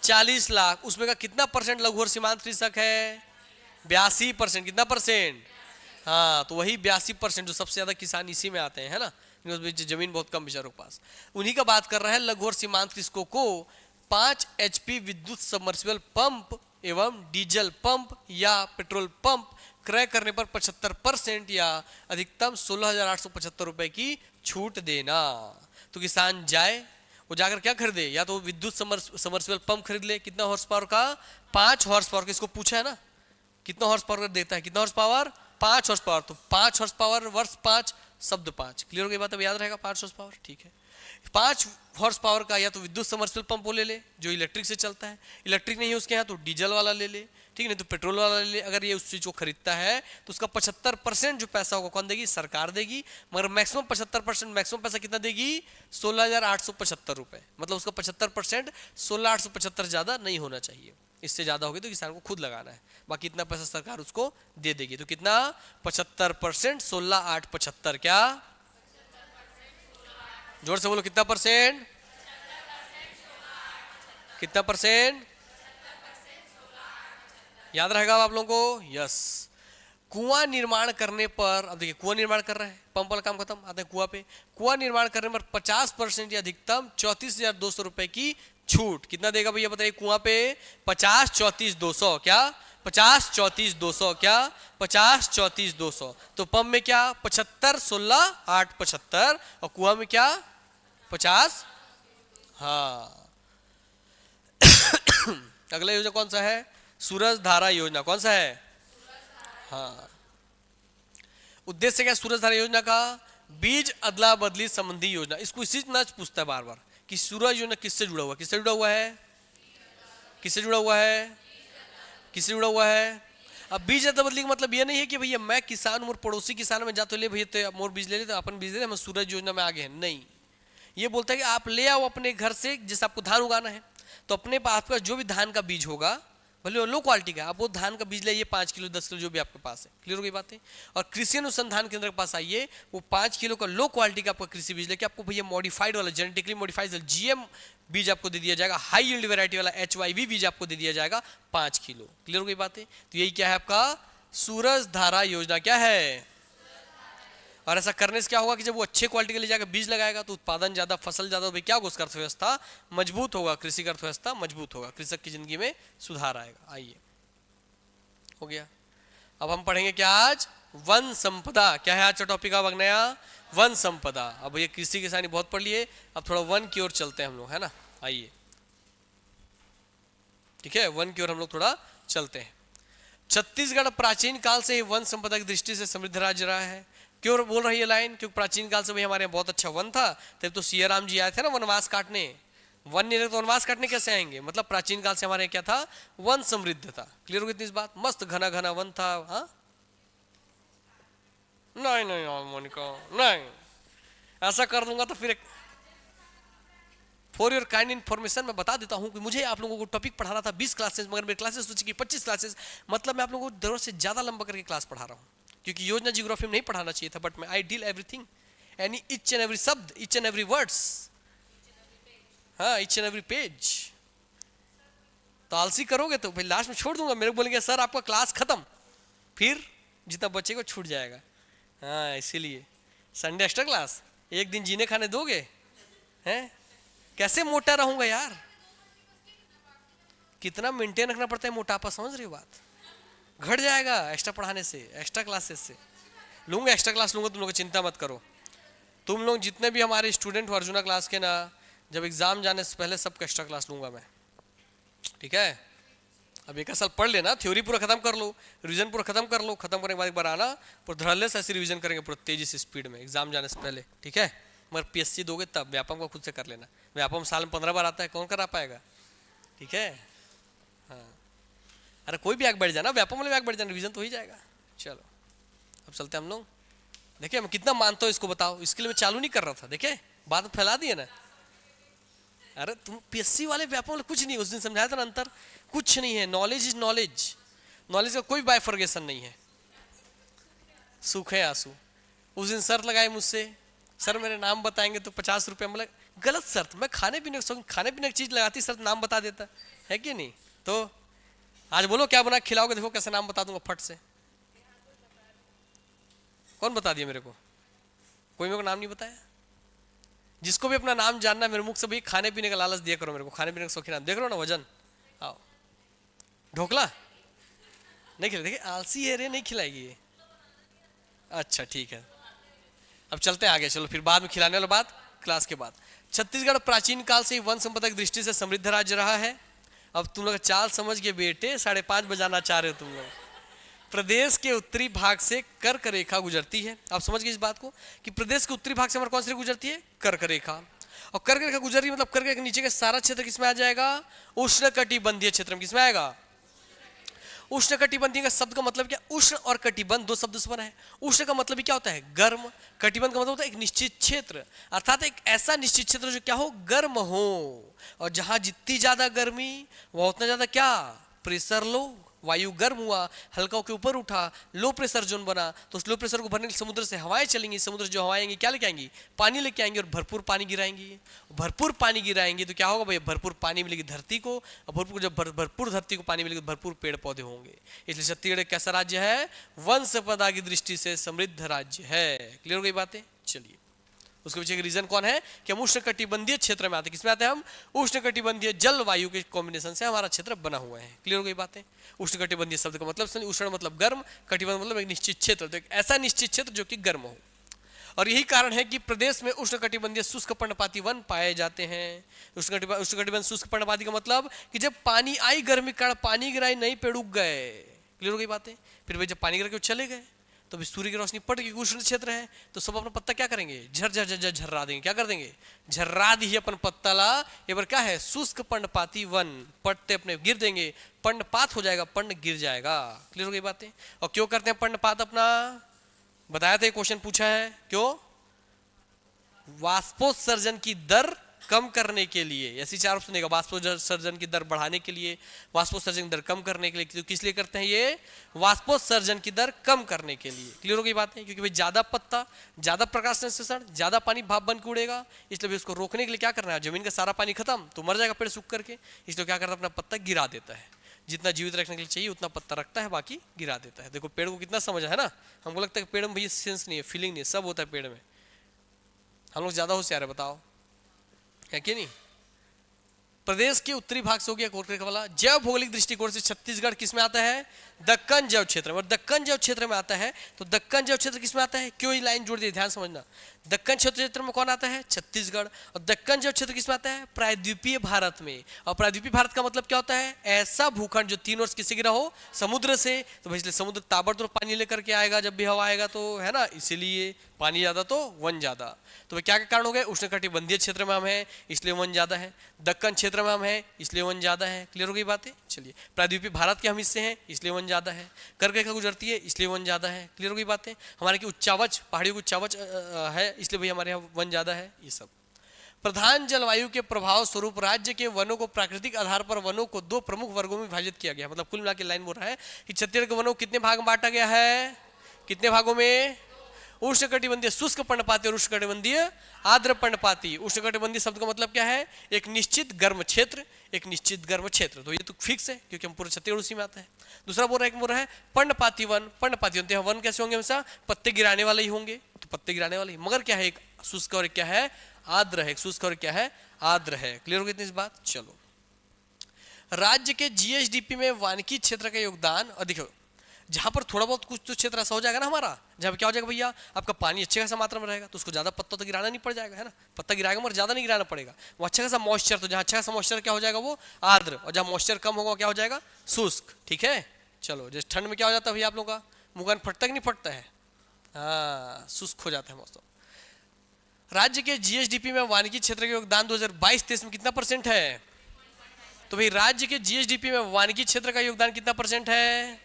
40 लाख। उसमें का कितना परसेंट लघु और सीमांत कृषक है? 82%। कितना परसेंट? हाँ, तो वही 82% जो सबसे ज्यादा किसान इसी में आते हैं, है ना, जमीन बहुत कम बेचारों के पास, उन्हीं का बात कर रहा है। लघु और सीमांत कृषकों को 5 HP विद्युत सबमर्सिबल पंप एवं डीजल पंप या पेट्रोल पंप क्रय करने पर 75% या अधिकतम 16,875 रुपए की छूट देना। तो किसान जाए, वो जाकर क्या खरीदे? या तो विद्युत समर्सिबल पंप खरीद ले, कितना हॉर्स पावर का? 5 हॉर्स पावर का। इसको पूछा है ना, कितना हॉर्स पावर देता है? कितना हॉर्स पावर? 5 horse power. तो 5 हॉर्स पावर वर्ष 5 शब्द 5, क्लियर हो गई बात? अब याद रहेगा 5 हॉर्स पावर, ठीक है। 5 हॉर्स पावर का या तो विद्युत समर्सिबल पंप ले ले जो इलेक्ट्रिक से चलता है, इलेक्ट्रिक नहीं है उसके यहाँ तो डीजल वाला ले ले, ठीक, नहीं तो पेट्रोल वाला ले ले। अगर ये उस चीज को खरीदता है तो उसका 75% जो पैसा होगा कौन देगी? सरकार देगी। मगर मैक्सिमम 75%, मैक्सिमम पैसा कितना देगी? 16,875 रुपए। मतलब उसका 75% 16,875 ज्यादा नहीं होना चाहिए। इससे ज्यादा होगी तो किसान को खुद लगाना है, बाकी इतना पैसा सरकार उसको दे देगी। तो कितना? 75%, 16,875। क्या? जोर से बोलो, कितना परसेंट? कितना परसेंट? याद रहेगा आप लोगों को? यस। कुआं निर्माण करने पर, अब देखिए कुआं निर्माण कर रहे हैं, पंप वाला काम खत्म, आते हैं कुआं पे। कुआं निर्माण करने पर 50% या अधिकतम 34,200 रुपए की छूट। कितना देगा भैया बताइए? कुआं पे 50 34 200। क्या? 50 34 200। क्या? 50 34 200। तो पंप में क्या? 75 16 8 75 और कुआं में क्या? 50। हाँ। अगला योजना कौन सा है? सूरज धारा योजना। कौन सा है? हाँ। उद्देश्य क्या सूरज धारा योजना का? बीज अदला बदली संबंधी योजना। इसको इसी ना पूछता है बार बार कि सूरज योजना किससे जुड़ा हुआ? किससे जुड़ा हुआ है? किससे जुड़ा हुआ है? किससे जुड़ा हुआ है? अब बीज अदला बदली का मतलब ये नहीं है कि भैया मैं किसान हूं, पड़ोसी किसान में जा तो ले भैया, तो मोर बीज ले ले, तो अपन बीज ले ले, हम सूरज योजना में आगे हैं। नहीं, ये बोलता है कि आप ले आओ अपने घर से, जैसे आपको धान उगाना है तो अपने पास जो भी धान का बीज होगा, भले वो लो क्वालिटी का, आप वो धान का बीज लाइए 5 किलो 10 किलो जो भी आपके पास है, क्लियर हो गई बात है। और कृषि अनुसंधान केंद्र के पास आइए, वो 5 किलो का लो क्वालिटी का आपका कृषि बीज लेके आपको भैया मॉडिफाइड वाला, जेनेटिकली मॉडिफाइड GM बीज आपको दे दिया जाएगा, हाई यील्ड वैरायटी वाला HYV बीज आपको दे दिया जाएगा 5 किलो, क्लियर हो गई बात है। तो यही क्या है आपका सूरज धारा योजना। क्या है? और ऐसा करने से क्या होगा कि जब वो अच्छे क्वालिटी के ले जाकर बीज लगाएगा तो उत्पादन ज्यादा, फसल ज्यादा, तो क्या होगा? उसका अर्थव्यवस्था मजबूत होगा, कृषि का अर्थव्यवस्था मजबूत होगा, कृषक की जिंदगी में सुधार आएगा। आइए, हो गया। अब हम पढ़ेंगे क्या आज? वन संपदा। क्या है आज का टॉपिक? अब नया वन संपदा। अब ये कृषि किसानी बहुत पढ़ लिए, अब थोड़ा वन की ओर चलते हैं हम लोग, है ना। आइए, ठीक है, वन की ओर हम लोग थोड़ा चलते हैं। छत्तीसगढ़ प्राचीन काल से ही वन संपदा की दृष्टि से समृद्ध राज्य रहा है। क्यों बोल रही है लाइन? क्योंकि प्राचीन काल से भाई हमारे यहाँ बहुत अच्छा वन था। तब तो सिया राम जी आए थे ना वनवास काटने, वन नहीं रहे तो वनवास काटने कैसे आएंगे? मतलब प्राचीन काल से हमारे क्या था? वन समृद्ध था। क्लियर हो गई इस बात? मस्त घना घना वन था। हाँ, नहीं नहीं मोनिका, नहीं, ऐसा कर दूंगा तो फिर फॉर योर काइंड इन्फॉर्मेशन मैं बता देता हूं कि मुझे आप लोगों को टॉपिक पढ़ाना था 20 क्लासेस, मगर मेरी क्लासेस सोची कि 25 क्लासेस, मतलब मैं आप लोगों को जरूरत से ज्यादा लंबा करके क्लास पढ़ा रहा हूं, क्योंकि योजना जियोग्राफी में नहीं पढ़ाना चाहिए था, बट मैं I deal everything, any each and every शब्द, ईच एंड एवरी वर्ड्स, हाँ, ईच एंड एवरी पेज। तो आलसी करोगे तो भाई लास्ट में छोड़ दूंगा, मेरे को बोलेंगे सर आपका क्लास खत्म, फिर जितना बच्चे को छूट जाएगा। हाँ, इसीलिए संडे एक्स्ट्रा क्लास, एक दिन जीने खाने दोगे? हैं? कैसे मोटा रहूंगा यार? कितना मेंटेन रखना पड़ता है मोटापा, समझ रही हो बात? घट जाएगा एक्स्ट्रा पढ़ाने से, एक्स्ट्रा क्लासेस से। लूंगा एक्स्ट्रा क्लास लूंगा, तुम लोग चिंता मत करो। तुम लोग जितने भी हमारे स्टूडेंट हो अर्जुना क्लास के ना, जब एग्जाम जाने से पहले सबका एक्स्ट्रा क्लास लूंगा मैं, ठीक है? अब एक साल पढ़ लेना, थ्योरी पूरा खत्म कर लो, रिवीजन पूरा खत्म कर लो, खत्म करने के बाद एक बार आना, पूरा धड़ल्ले से ऐसे रिवीजन करेंगे पूरा तेजी से स्पीड में एग्जाम जाने से पहले, ठीक है। मगर पीएससी दोगे तब, व्यापम को खुद से कर लेना, व्यापम साल में 15 बार आता है, कौन करा पाएगा, ठीक है। हाँ, अरे कोई भी आग बैठ जाना, व्यापम वाले आग बैठ जाना, रिवीजन तो ही जाएगा। चलो अब चलते हम लोग, देखिए मैं कितना मानता हूँ इसको, बताओ, इसके लिए मैं चालू नहीं कर रहा था, देखिए बात में फैला दिए ना। अरे तुम पीएससी वाले व्यापम वाले कुछ नहीं, उस दिन समझाया था ना अंतर, कुछ नहीं है, नॉलेज इज नॉलेज, नॉलेज का कोई बाइफर्गेशन नहीं है, सूखे आंसू। उस दिन शर्त लगाए मुझसे, सर मेरे नाम बताएंगे तो 50 रुपये, मतलब गलत शर्त, मैं खाने पीने की चीज लगाती, शर्त नाम बता देता है कि नहीं। तो आज बोलो क्या बना खिलाओगे, देखो कैसे नाम बता दूंगा फट से। कौन बता दिया मेरे को, कोई मेरे को नाम नहीं बताया। जिसको भी अपना नाम जानना है मेरे मुख से, भाई खाने पीने का लालच दिया करो मेरे को, खाने पीने का शौकीन नाम देख लो ना, वजन आओ, ढोकला नहीं खिला, देखिए आलसी है रे, नहीं खिलाएगी ये। अच्छा ठीक है, अब चलते हैं आगे, चलो फिर बाद में खिलाने वाला बात क्लास के बाद। छत्तीसगढ़ प्राचीन काल से ही वन संपदा की दृष्टि से समृद्ध राज्य रहा है। अब तुम लोग चाल समझ के बेटे, 5:30 बजाना चाह रहे हो तुम लोग। प्रदेश के उत्तरी भाग से कर्क रेखा गुजरती है, आप समझ गए इस बात को कि प्रदेश के उत्तरी भाग से हमारे कौन सी रेखा गुजरती है, कर्क रेखा। और कर्क रेखा गुजर रही मतलब कर्क रेखा के नीचे का सारा क्षेत्र किसमें आ जाएगा, उष्णकटिबंधीय क्षेत्र में। किसमें आएगा, उष्णकटिबंधीय का शब्द का मतलब क्या, उष्ण और कटिबंध दो शब्द से बना है। उष्ण का मतलब क्या होता है, गर्म, कटिबंध का मतलब होता है एक निश्चित क्षेत्र, अर्थात एक ऐसा निश्चित क्षेत्र जो क्या हो, गर्म हो। और जहां जितनी ज्यादा गर्मी वह उतना ज्यादा क्या, प्रेशर लो, वायु गर्म हुआ, हल्का के ऊपर उठा, लो प्रेशर जोन बना, तो उस लो प्रेशर को भरने के लिए समुद्र से हवाएं चलेंगी, समुद्र से जो हवाएं आएंगी क्या लेके आएंगी, पानी लेके आएंगी, और भरपूर पानी गिराएंगी। भरपूर पानी गिराएंगी तो क्या होगा भाई, भरपूर पानी मिलेगी धरती को, और भरपूर जब भरपूर धरती को पानी मिलेगी तो भरपूर पेड़ पौधे होंगे। इसलिए छत्तीसगढ़ एक कैसा राज्य है, वन संपदा की दृष्टि से समृद्ध राज्य है। क्लियर हो गई बातें। चलिए उसके पीछे रीजन कौन है कि हम उष्णकटिबंधीय क्षेत्र में आते हैं। किसमें आते हैं हम, उष्णकटिबंधीय जलवायु के कॉम्बिनेशन से हमारा क्षेत्र बना हुआ है। क्लियर हो गई बातें। उष्णकटिबंधीय शब्द का मतलब, उष्ण मतलब गर्म, कटिबंध मतलब एक निश्चित क्षेत्र, तो एक ऐसा निश्चित क्षेत्र जो कि गर्म हो। और यही कारण है कि प्रदेश में उष्णकटिबंधीय शुष्क पर्णपाती वन पाए जाते हैं। उष्णकटिबंध शुष्क पर्णपाती का मतलब कि जब पानी आई गर्मी के कारण पानी गिराई नहीं, पेड़ उग गए। क्लियर हो गई बातें। फिर भाई जब पानी गिरा के चले गए तो भी सूर्य की रोशनी पड़ गई, उष्ण क्षेत्र है, तो सब अपना पत्ता क्या करेंगे, झर झर झर झर्रा देंगे। क्या कर देंगे, झर्रा दी अपन पत्ता ला। ये बार क्या है, शुष्क पर्णपाती वन, पत्ते अपने गिर देंगे, पर्णपात हो जाएगा, पर्ण गिर जाएगा। क्लियर हो गई बातें। और क्यों करते हैं पर्णपात, अपना बताया था, क्वेश्चन पूछा है, क्यों, वाष्पोत्सर्जन की दर कम करने के लिए। ऐसी चार ऑप्शन देगा, वाष्पोत्सर्जन की दर बढ़ाने के लिए, वाष्पोत्सर्जन की दर कम करने के लिए। तो किस लिए करते हैं ये, वाष्पोत्सर्जन की दर कम करने के लिए। क्लियर हो गई बात है। क्योंकि भाई ज्यादा पत्ता, ज्यादा प्रकाश संश्लेषण, ज्यादा पानी भाप बन के उड़ेगा, इसलिए उसको रोकने के लिए क्या करना है, जमीन का सारा पानी खत्म तो मर जाएगा पेड़ सूख करके, इसलिए क्या करता है, अपना पत्ता गिरा देता है। जितना जीवित रखने के लिए चाहिए उतना पत्ता रखता है, बाकी गिरा देता है। देखो पेड़ को कितना समझ है ना। हमको लगता है पेड़ में भाई सेंस नहीं है, फीलिंग नहीं है, सब होता है पेड़ में। हम लोग ज्यादा होशियार है, बताओ है कि नहीं। प्रदेश के उत्तरी भाग से हो गया कोर्क रेखा वाला। जैव भौगोलिक दृष्टिकोण से छत्तीसगढ़ किसमें आता है, दक्कन जैव क्षेत्र में। और दक्कन जैव क्षेत्र में आता है, तो दक्कन जैव क्षेत्र किसमें आता है, क्यों ये लाइन जोड़ दी, ध्यान समझना। दक्कन क्षेत्र में कौन आता है, छत्तीसगढ़। और दक्कन जैव क्षेत्र किसमें आता है, प्रायद्वीपीय भारत में। और प्रायद्वीपीय भारत का मतलब क्या होता है, ऐसा भूखंड जो 3 वर्ष किससे गिरा हो, समुद्र से। तो इसलिए समुद्र ताबड़तोड़ पानी लेकर के आएगा जब भी हवा आएगा, तो है ना, इसीलिए पानी ज्यादा तो वन ज्यादा। तो क्या के कारण हो गए, उष्णकटिबंधीय क्षेत्र में हम हैं इसलिए वन ज्यादा है, दक्कन क्षेत्र में हम हैं इसलिए वन ज्यादा है। क्लियर हो गई बातें। चलिए प्रायद्वीपीय भारत के हम हिस्से हैं इसलिए वन ज्यादा है, कर्क रेखा गुजरती है इसलिए वन ज्यादा है। क्लियर हो गई बातें। हमारे की उच्चावच, पहाड़ियों की उच्चावच है इसलिए भाई हमारे यहाँ वन ज्यादा है। ये सब प्रधान जलवायु के प्रभाव स्वरूप राज्य के वनों को प्राकृतिक आधार पर वनों को 2 प्रमुख वर्गों में विभाजित किया गया। मतलब कुल मिला के लाइन बोल रहा है कि छत्तीसगढ़ के वनों को कितने भाग में बांटा गया है, कितने भागों में, उष्णकटिबंधीय शुष्क पर्णपाती और उष्णकटिबंधीय आर्द्र पर्णपाती। उष्णकटिबंधीय शब्द का मतलब क्या है, एक निश्चित गर्म क्षेत्र, एक निश्चित गर्म क्षेत्र। तो ये तो फिक्स है क्योंकि हम पूरे छत्तीसगढ़ उसी में आता है। दूसरा बोल रहा है पर्णपाती वन। पर्णपाती वन, वन कैसे होंगे, हमेशा पत्ते गिराने वाले ही होंगे, तो पत्ते गिराने वाले, मगर क्या है, एक शुष्क और क्या है, आर्द्र है। शुष्क और क्या है, आर्द्र है। क्लियर हो गई इस बात। चलो राज्य के जीएसडीपी में वानिकी क्षेत्र का योगदान, और देखो जहां पर थोड़ा बहुत कुछ तो क्षेत्र ऐसा हो जाएगा ना हमारा, जहां पर क्या हो जाएगा भैया, आपका पानी अच्छे खासा मात्रा में रहेगा, तो उसको ज्यादा पत्ता तो गिराना नहीं पड़ जाएगा, है ना, पत्ता गिराएगा मगर ज्यादा नहीं गिराना पड़ेगा। वो अच्छा खासा मॉइस्चर, तो जहां अच्छा खासा मॉइस्चर क्या हो जाएगा वो आर्द्र, और जहां मॉइस्चर कम होगा क्या हो जाएगा शुष्क। ठीक है, चलो जैसे ठंड में क्या हो जाता है भैया आप लोग का मुंह फटता कि नहीं फटता है, हाँ शुष्क हो जाता है मौसम। राज्य के जीएसडीपी में वानिकी क्षेत्र का योगदान 2022-23 में कितना परसेंट है? तो भाई राज्य के जीएसडीपी में वानिकी क्षेत्र का योगदान कितना परसेंट है?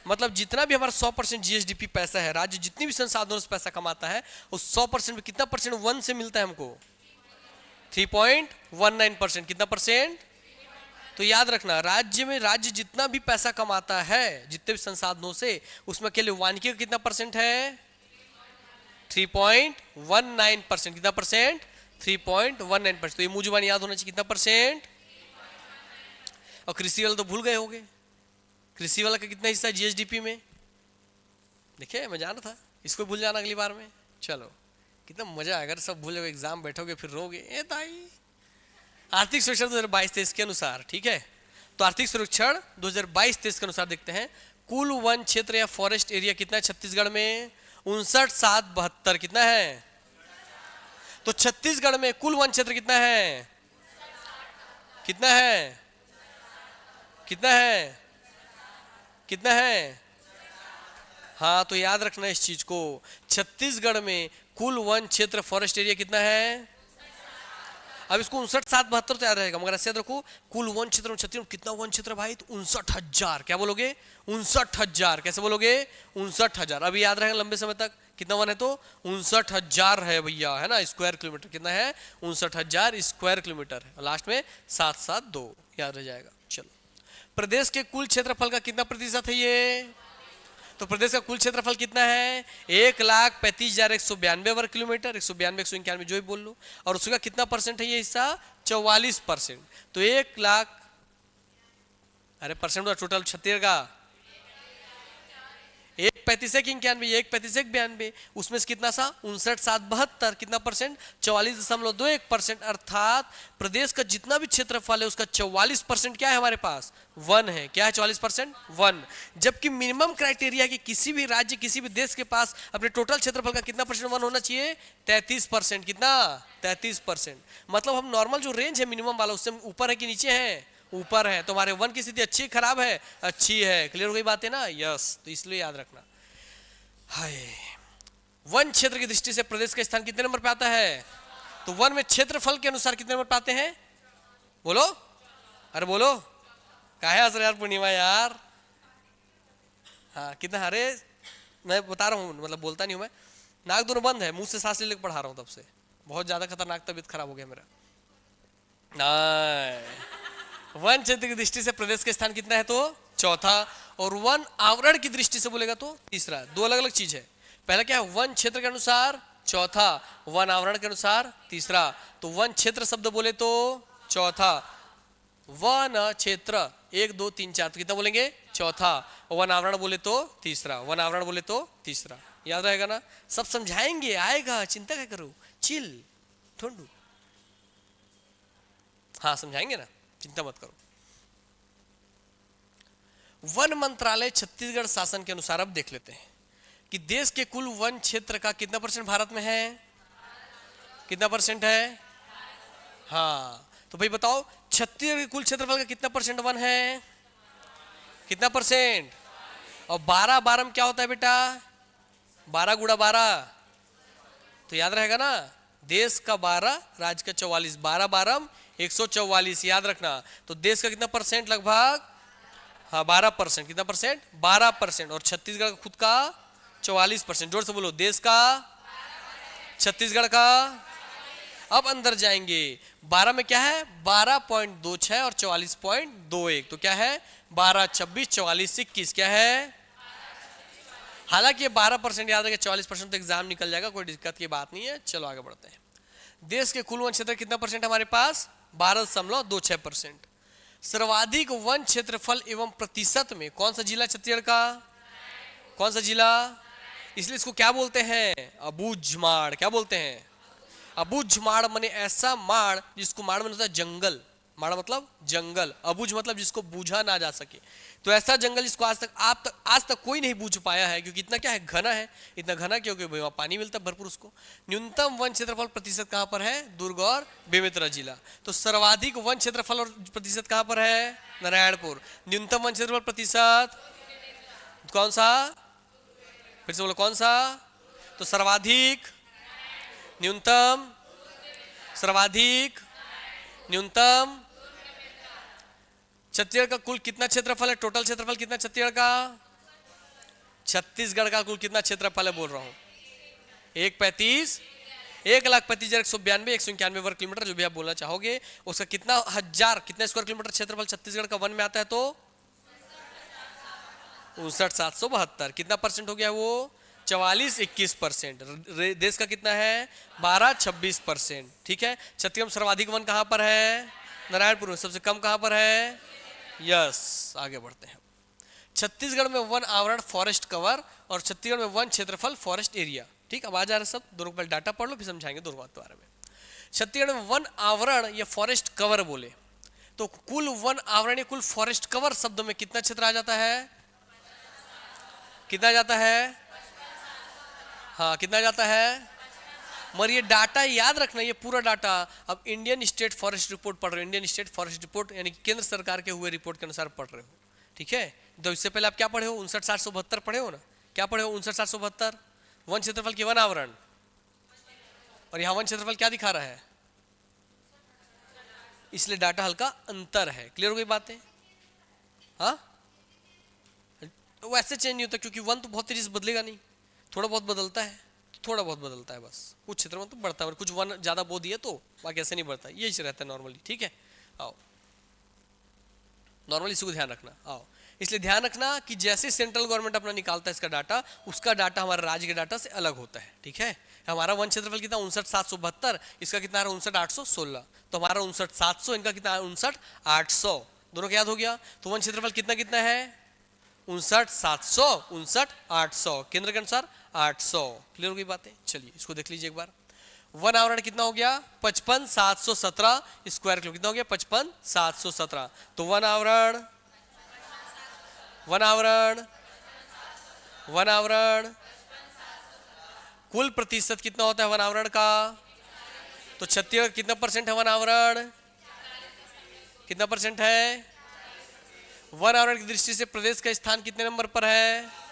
मतलब जितना भी हमारा 100% जीएसडीपी पैसा है, राज्य जितनी भी संसाधनों से पैसा कमाता है उस 100% में कितना परसेंट वन से मिलता है हमको? 3.19%। कितना परसेंट? तो याद रखना राज्य में, राज्य जितना भी पैसा कमाता है जितने भी संसाधनों से, उसमें के लिए वानिकी का कितना परसेंट है? 3.19%। कितना परसेंट? 3.19%। तो ये मुझे जुबान याद होना चाहिए, कितना परसेंट? और कृषि वाला तो भूल गए होंगे, कृषि वाला का कितना हिस्सा है जीएसडीपी में? देखिए मैं जाना था, इसको भूल जाना अगली बार में। चलो कितना मजा आएगा, सब भूल जाओगे, एग्जाम बैठोगे फिर रोगे ए ताई। आर्थिक सर्वेक्षण 2022-23 के अनुसार, ठीक है, तो आर्थिक सर्वेक्षण 2022-23 के अनुसार देखते हैं कुल वन क्षेत्र या फॉरेस्ट एरिया कितना है छत्तीसगढ़ में? 59,772। कितना है? तो छत्तीसगढ़ में कुल वन क्षेत्र कितना है? कितना है? कितना है? कितना है? हाँ तो याद रखना इस चीज को, छत्तीसगढ़ में कुल वन क्षेत्र फॉरेस्ट एरिया कितना है? अब इसको 59,772 तो याद रहेगा, मगर ऐसे याद रखो कुल वन क्षेत्र में छत्तीसगढ़ कितना वन क्षेत्र भाई? तो 59,000। क्या बोलोगे? 59,000। कैसे बोलोगे? 59,000। अभी याद रहेगा लंबे समय तक कितना वन है? तो 59,000 है भैया, है ना, स्क्वायर किलोमीटर। कितना है? 59,000 स्क्वायर किलोमीटर है, और लास्ट में 772 याद रह जाएगा। चलो प्रदेश के कुल क्षेत्रफल का कितना प्रतिशत है ये? तो प्रदेश का कुल क्षेत्रफल कितना है? 1,35,192 वर्ग किलोमीटर, 192 191 जो भी बोल लो, और उसका कितना परसेंट है ये हिस्सा? 44%। तो 1 लाख, अरे परसेंट टोटल छत्तीसगढ़ का 1,35,91, 1,35,92, उसमें से कितना सा? 59,772। कितना परसेंट? 44.21%। अर्थात प्रदेश का जितना भी क्षेत्रफल है उसका 44% क्या है हमारे पास? वन है। क्या है? 44% वन। जबकि मिनिमम क्राइटेरिया कि किसी भी राज्य, किसी भी देश के पास अपने टोटल क्षेत्रफल का कितना परसेंट वन होना चाहिए? 33%। कितना? 33%। मतलब हम नॉर्मल जो रेंज है मिनिमम वाला उससे ऊपर है कि नीचे है? ऊपर है। तो हमारे वन की स्थिति अच्छी खराब है? अच्छी है। क्लियर हो गई बात है ना? यस। तो इसलिए याद रखना, हाय वन क्षेत्र की दृष्टि से प्रदेश का स्थान कितने नंबर पे आता है? तो वन में क्षेत्रफल के अनुसार कितने नंबर पे आते हैं? बोलो, अरे बोलो, काहे हंस रहे यार पूर्णिमा यार? हाँ कितना? अरे मैं बता रहा हूँ, मतलब बोलता नहीं हूँ मैं, नाक दोनों बंद है, मुंह से सांस ले पढ़ा रहा हूँ, तब से बहुत ज्यादा खतरनाक तबीयत खराब हो गया मेरा। वन क्षेत्र की दृष्टि से प्रदेश का स्थान कितना है? तो चौथा। और वन आवरण की दृष्टि से बोलेगा तो तीसरा। दो अलग अलग चीज है। पहला क्या है? वन क्षेत्र के अनुसार चौथा, वन आवरण के अनुसार तीसरा। तो वन क्षेत्र शब्द बोले तो चौथा, वन क्षेत्र 1 2 3 4 तो कितना बोलेंगे? चौथा। और वन आवरण बोले तो तीसरा, वन आवरण बोले तो तीसरा। याद रहेगा ना? सब समझाएंगे, आएगा, चिंता क्या करो, चिल ठंडू। हाँ समझाएंगे ना, चिंता मत करो। वन मंत्रालय छत्तीसगढ़ शासन के अनुसार अब देख लेते हैं कि देश के कुल वन क्षेत्र का कितना परसेंट भारत में है? कितना परसेंट है? हाँ तो भाई बताओ छत्तीसगढ़ के कुल क्षेत्रफल का कितना परसेंट वन है? कितना परसेंट? और 12 12 में क्या होता है बेटा? 12 गुणा 12, तो याद रहेगा ना, देश का 12, राज्य का 44, 12 12 144। याद रखना। तो देश का कितना परसेंट? लगभग हाँ 12%। कितना परसेंट? 12%। और छत्तीसगढ़ का खुद का 44%। जोर से बोलो, देश का, छत्तीसगढ़ का। अब अंदर जाएंगे, 12 में क्या है? 12.26 और 44.21। तो क्या है? 12 26 44 21। क्या है? हालांकि ये 12% याद रखिए, 44% तो एग्जाम निकल जाएगा, कोई दिक्कत की बात नहीं है। चलो आगे बढ़ते हैं। देश के कुल वन क्षेत्र कितना परसेंट हमारे पास? 12.26%। सर्वाधिक वन क्षेत्रफल एवं प्रतिशत में कौन सा जिला छत्तीसगढ़ का? कौन सा जिला? इसलिए इसको क्या बोलते हैं? अबूझमाड़। क्या बोलते हैं? अबूझमाड़ माने ऐसा माड़ जिसको माड़ माने होता है जंगल, माड़ा मतलब जंगल, अबुझ मतलब जिसको बूझा ना जा सके। तो ऐसा जंगल जिसको आज तक कोई नहीं बूझ पाया है, क्योंकि इतना क्या है, घना है। इतना घना क्योंकि वहाँ पानी मिलता है भरपूर उसको। न्यूनतम वन क्षेत्रफल प्रतिशत कहाँ पर है, दुर्ग और बेमेतरा जिला। तो सर्वाधिक वन क्षेत्रफल और प्रतिशत कहाँ पर है, नारायणपुर। न्यूनतम वन क्षेत्रफल प्रतिशत कौन सा, फिर से बोलो कौन सा। तो सर्वाधिक, न्यूनतम, सर्वाधिक, न्यूनतम। छत्तीसगढ़ का कुल कितना क्षेत्रफल है, टोटल क्षेत्रफल कितना छत्तीसगढ़ का, छत्तीसगढ़ का कुल कितना क्षेत्रफल है बोल रहा हूं, 135, 1,35,192 वर्ग किलोमीटर, जो भी आप बोलना चाहोगे। उसका कितना हजार, कितने स्क्वायर किलोमीटर क्षेत्रफल छत्तीसगढ़ का वन में आता है, तो 59,772। कितना परसेंट हो गया वो, 44-21%। देश का कितना है, 12-26%। ठीक है। छत्तीसगढ़ में सर्वाधिक वन कहां पर है, नारायणपुर में। सबसे कम कहां पर है, यस। आगे बढ़ते हैं। छत्तीसगढ़ में वन आवरण फॉरेस्ट कवर, और छत्तीसगढ़ में वन क्षेत्रफल फॉरेस्ट एरिया। ठीक, अब आ जा रहा है सब, दोनों पहले डाटा पढ़ लो फिर समझाएंगे दोनों बात के बारे में। छत्तीसगढ़ में वन आवरण या फॉरेस्ट कवर बोले तो कुल वन आवरण या कुल फॉरेस्ट कवर शब्दों में कितना क्षेत्र आ जाता है, कितना जाता है, हाँ कितना जाता है। मगर ये डाटा याद रखना, ये पूरा डाटा अब इंडियन स्टेट फॉरेस्ट रिपोर्ट पढ़ रहे हो, इंडियन स्टेट फॉरेस्ट रिपोर्ट यानी कि केंद्र सरकार के हुए रिपोर्ट के अनुसार पढ़ रहे हो। ठीक है। तो इससे पहले आप क्या पढ़े हो, 59,772 पढ़े हो ना, क्या पढ़े हो, 59,772 वन क्षेत्रफल की वन आवरण, और यहाँ वन क्षेत्रफल क्या दिखा रहा है, इसलिए डाटा हल्का अंतर है। क्लियर हो गई बातें, हाँ। वैसे चेंज नहीं होता, क्योंकि वन तो बहुत तेजी से बदलेगा नहीं, थोड़ा बहुत बदलता है, थोड़ा बहुत बदलता है बस। कुछ क्षेत्र में तो बढ़ता है, कुछ वन ज्यादा बो दिए तो बाकी ऐसे नहीं बढ़ता, यही रहता है नॉर्मली। ठीक है, आओ नॉर्मली इसको ध्यान रखना। आओ, इसलिए ध्यान रखना कि जैसे सेंट्रल गवर्नमेंट अपना निकालता है इसका डाटा, उसका डाटा हमारे राज्य के डाटा से अलग होता है। ठीक है। हमारा वन क्षेत्रफल कितना 59,772, इसका कितना है 59,816। तो हमारा 59,700, इनका कितना है 59,800, दोनों का याद हो गया। तो वन क्षेत्रफल कितना कितना है 59,700, 59,800, केंद्र के अनुसार 800। क्लियर हो गई बातें। चलिए इसको देख लीजिए एक बार। वन आवरण कितना हो गया 55,717 स्क्वायर किलो, कितना हो गया 55,717। तो वन आवरण, वन आवरण, वन आवरण, कुल प्रतिशत कितना होता है वन आवरण का, तो छत्तीसगढ़ कितना परसेंट है वन आवरण, कितना परसेंट है। वन आवरण की दृष्टि से प्रदेश का स्थान कितने नंबर पर है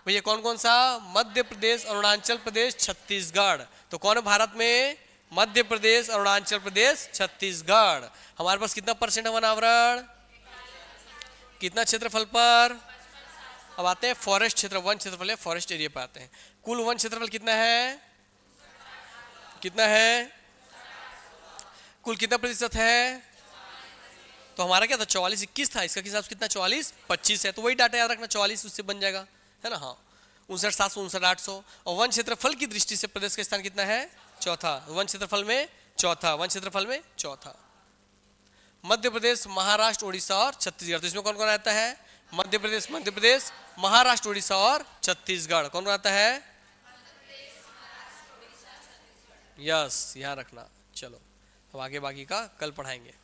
भैया, कौन कौन सा, मध्य प्रदेश, अरुणाचल प्रदेश, छत्तीसगढ़। तो कौन है भारत में, मध्य प्रदेश, अरुणाचल प्रदेश, छत्तीसगढ़। हमारे पास कितना परसेंट है वन आवरण, कितना क्षेत्रफल पर। अब आते हैं फॉरेस्ट क्षेत्र, वन क्षेत्रफल है फॉरेस्ट एरिया पर आते हैं। कुल वन क्षेत्रफल कितना है, कितना है, कुल कितना प्रतिशत है। तो हमारा क्या था 44-21 था, इसका हिसाब से कितना 44-25 है। तो वही डाटा याद रखना, 44 उससे बन जाएगा, है ना। हाँ 59,700, 59,800। और वन क्षेत्रफल की दृष्टि से प्रदेश का स्थान कितना है, चौथा। वन क्षेत्रफल में चौथा, वन क्षेत्रफल में चौथा। मध्य प्रदेश, महाराष्ट्र, उड़ीसा और छत्तीसगढ़। तो इसमें कौन कौन आता है, मध्य प्रदेश, मध्य प्रदेश, महाराष्ट्र, उड़ीसा और छत्तीसगढ़। कौन कौन आता है, यस, यहाँ रखना। चलो अब आगे बाकी का कल पढ़ाएंगे।